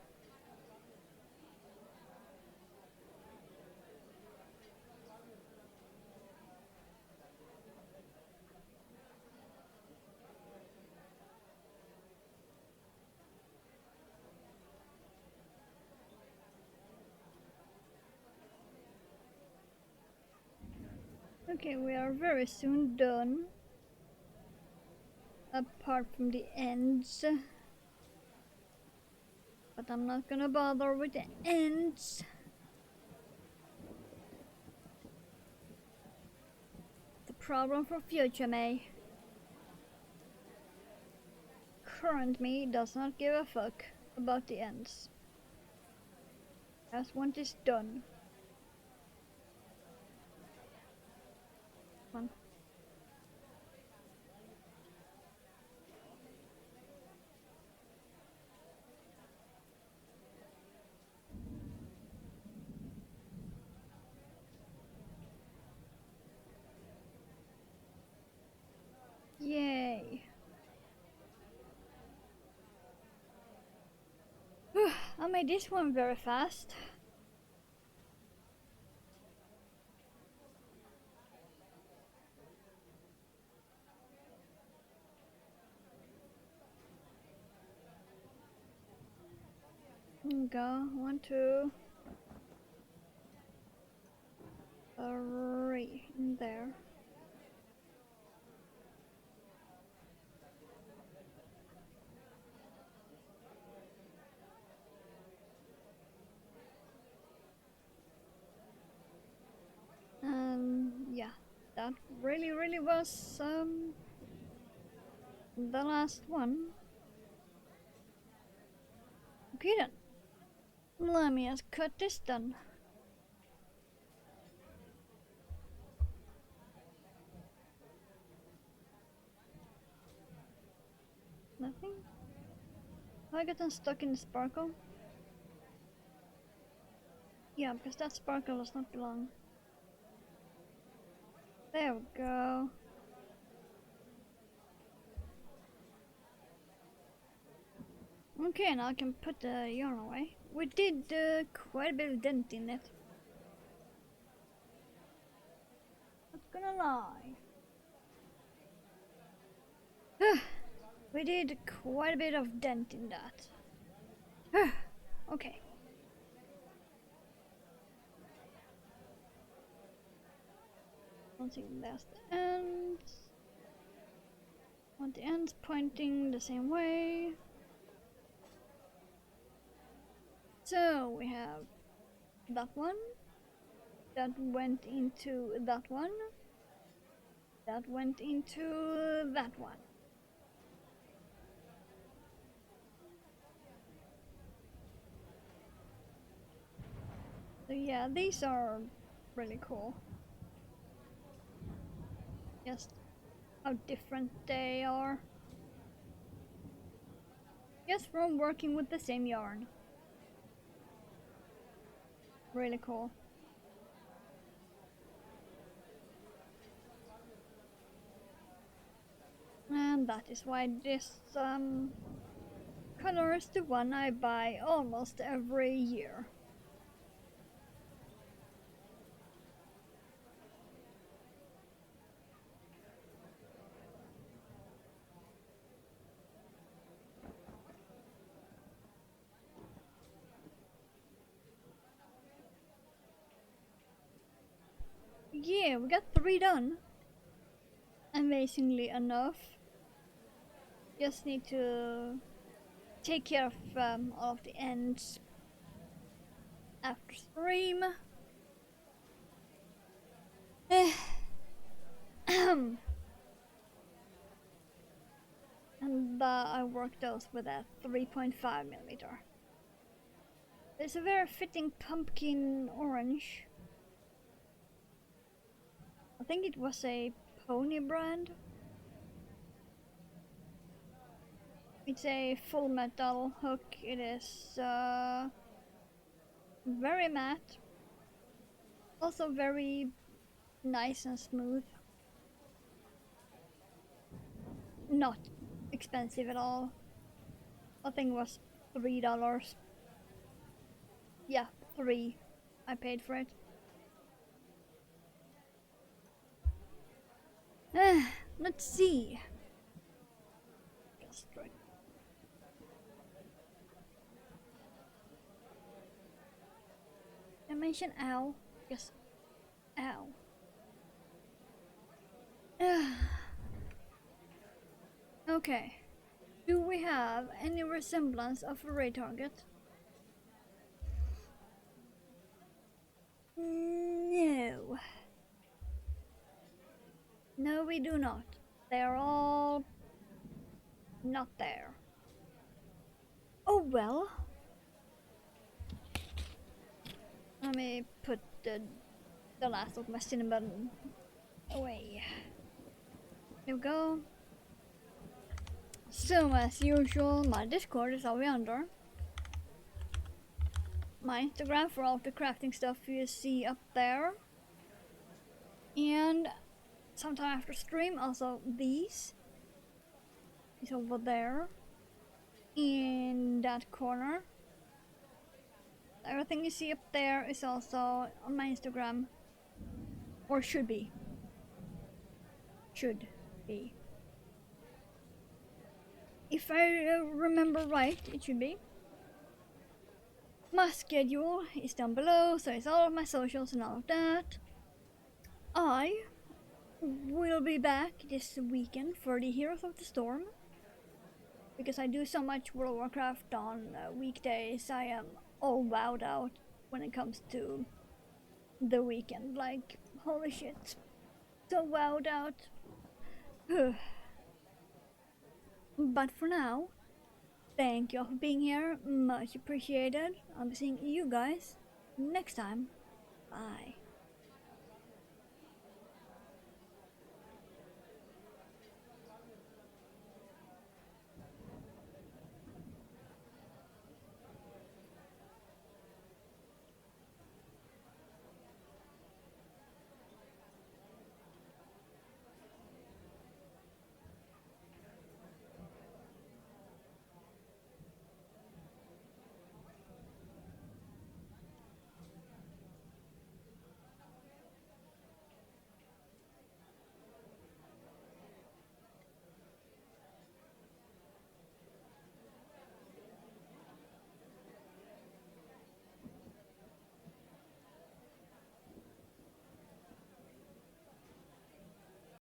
Okay, we are very soon done. Apart from the ends. But I'm not gonna bother with the ends. The problem for future me. Current me does not give a fuck about the ends. Just want this done. Come on. Yay. I made this one very fast. Go, 1, 2, 3 in there. Yeah, that really was the last one. Okay then. Let me just cut this done. Nothing? Have I gotten stuck in the sparkle? Yeah, because that sparkle does not belong. There we go. Okay, now I can put the yarn away. We did quite a bit of dent in it. Not gonna lie. We did quite a bit of dent in that. Okay. Don't think that's the ends. Want the ends pointing the same way. So we have that one. That went into that one. That went into that one. So yeah, these are really cool. Just how different they are. Just from working with the same yarn. Really cool. And that is why this color is the one I buy almost every year. Yeah, we got 3 done. Amazingly enough. Just need to take care of all of the ends after stream. And I work those with a 3.5 millimeter. There's a very fitting pumpkin orange. I think it was a pony brand. It's a full metal hook. It is very matte. Also very nice and smooth. Not expensive at all. I think it was $3. Yeah, 3. I paid for it. Let's see. Just right. I mentioned ow. Yes, ow. Okay. Do we have any resemblance of a raid target? No. No, we do not. They're all not there. Oh well. Let me put the last of my cinnamon away. Here we go. So as usual, my Discord is over under. My Instagram for all the crafting stuff you see up there. And sometime after stream, also these is over there in that corner. Everything you see up there is also on my Instagram, or should be. Should be. If I remember right, it should be. My schedule is down below, so it's all of my socials and all of that. I will be back this weekend for the Heroes of the Storm. Because I do so much World of Warcraft on weekdays, I am all wowed out when it comes to the weekend. Like, holy shit. So wowed out. But for now, thank you all for being here. Much appreciated. I'll be seeing you guys next time. Bye.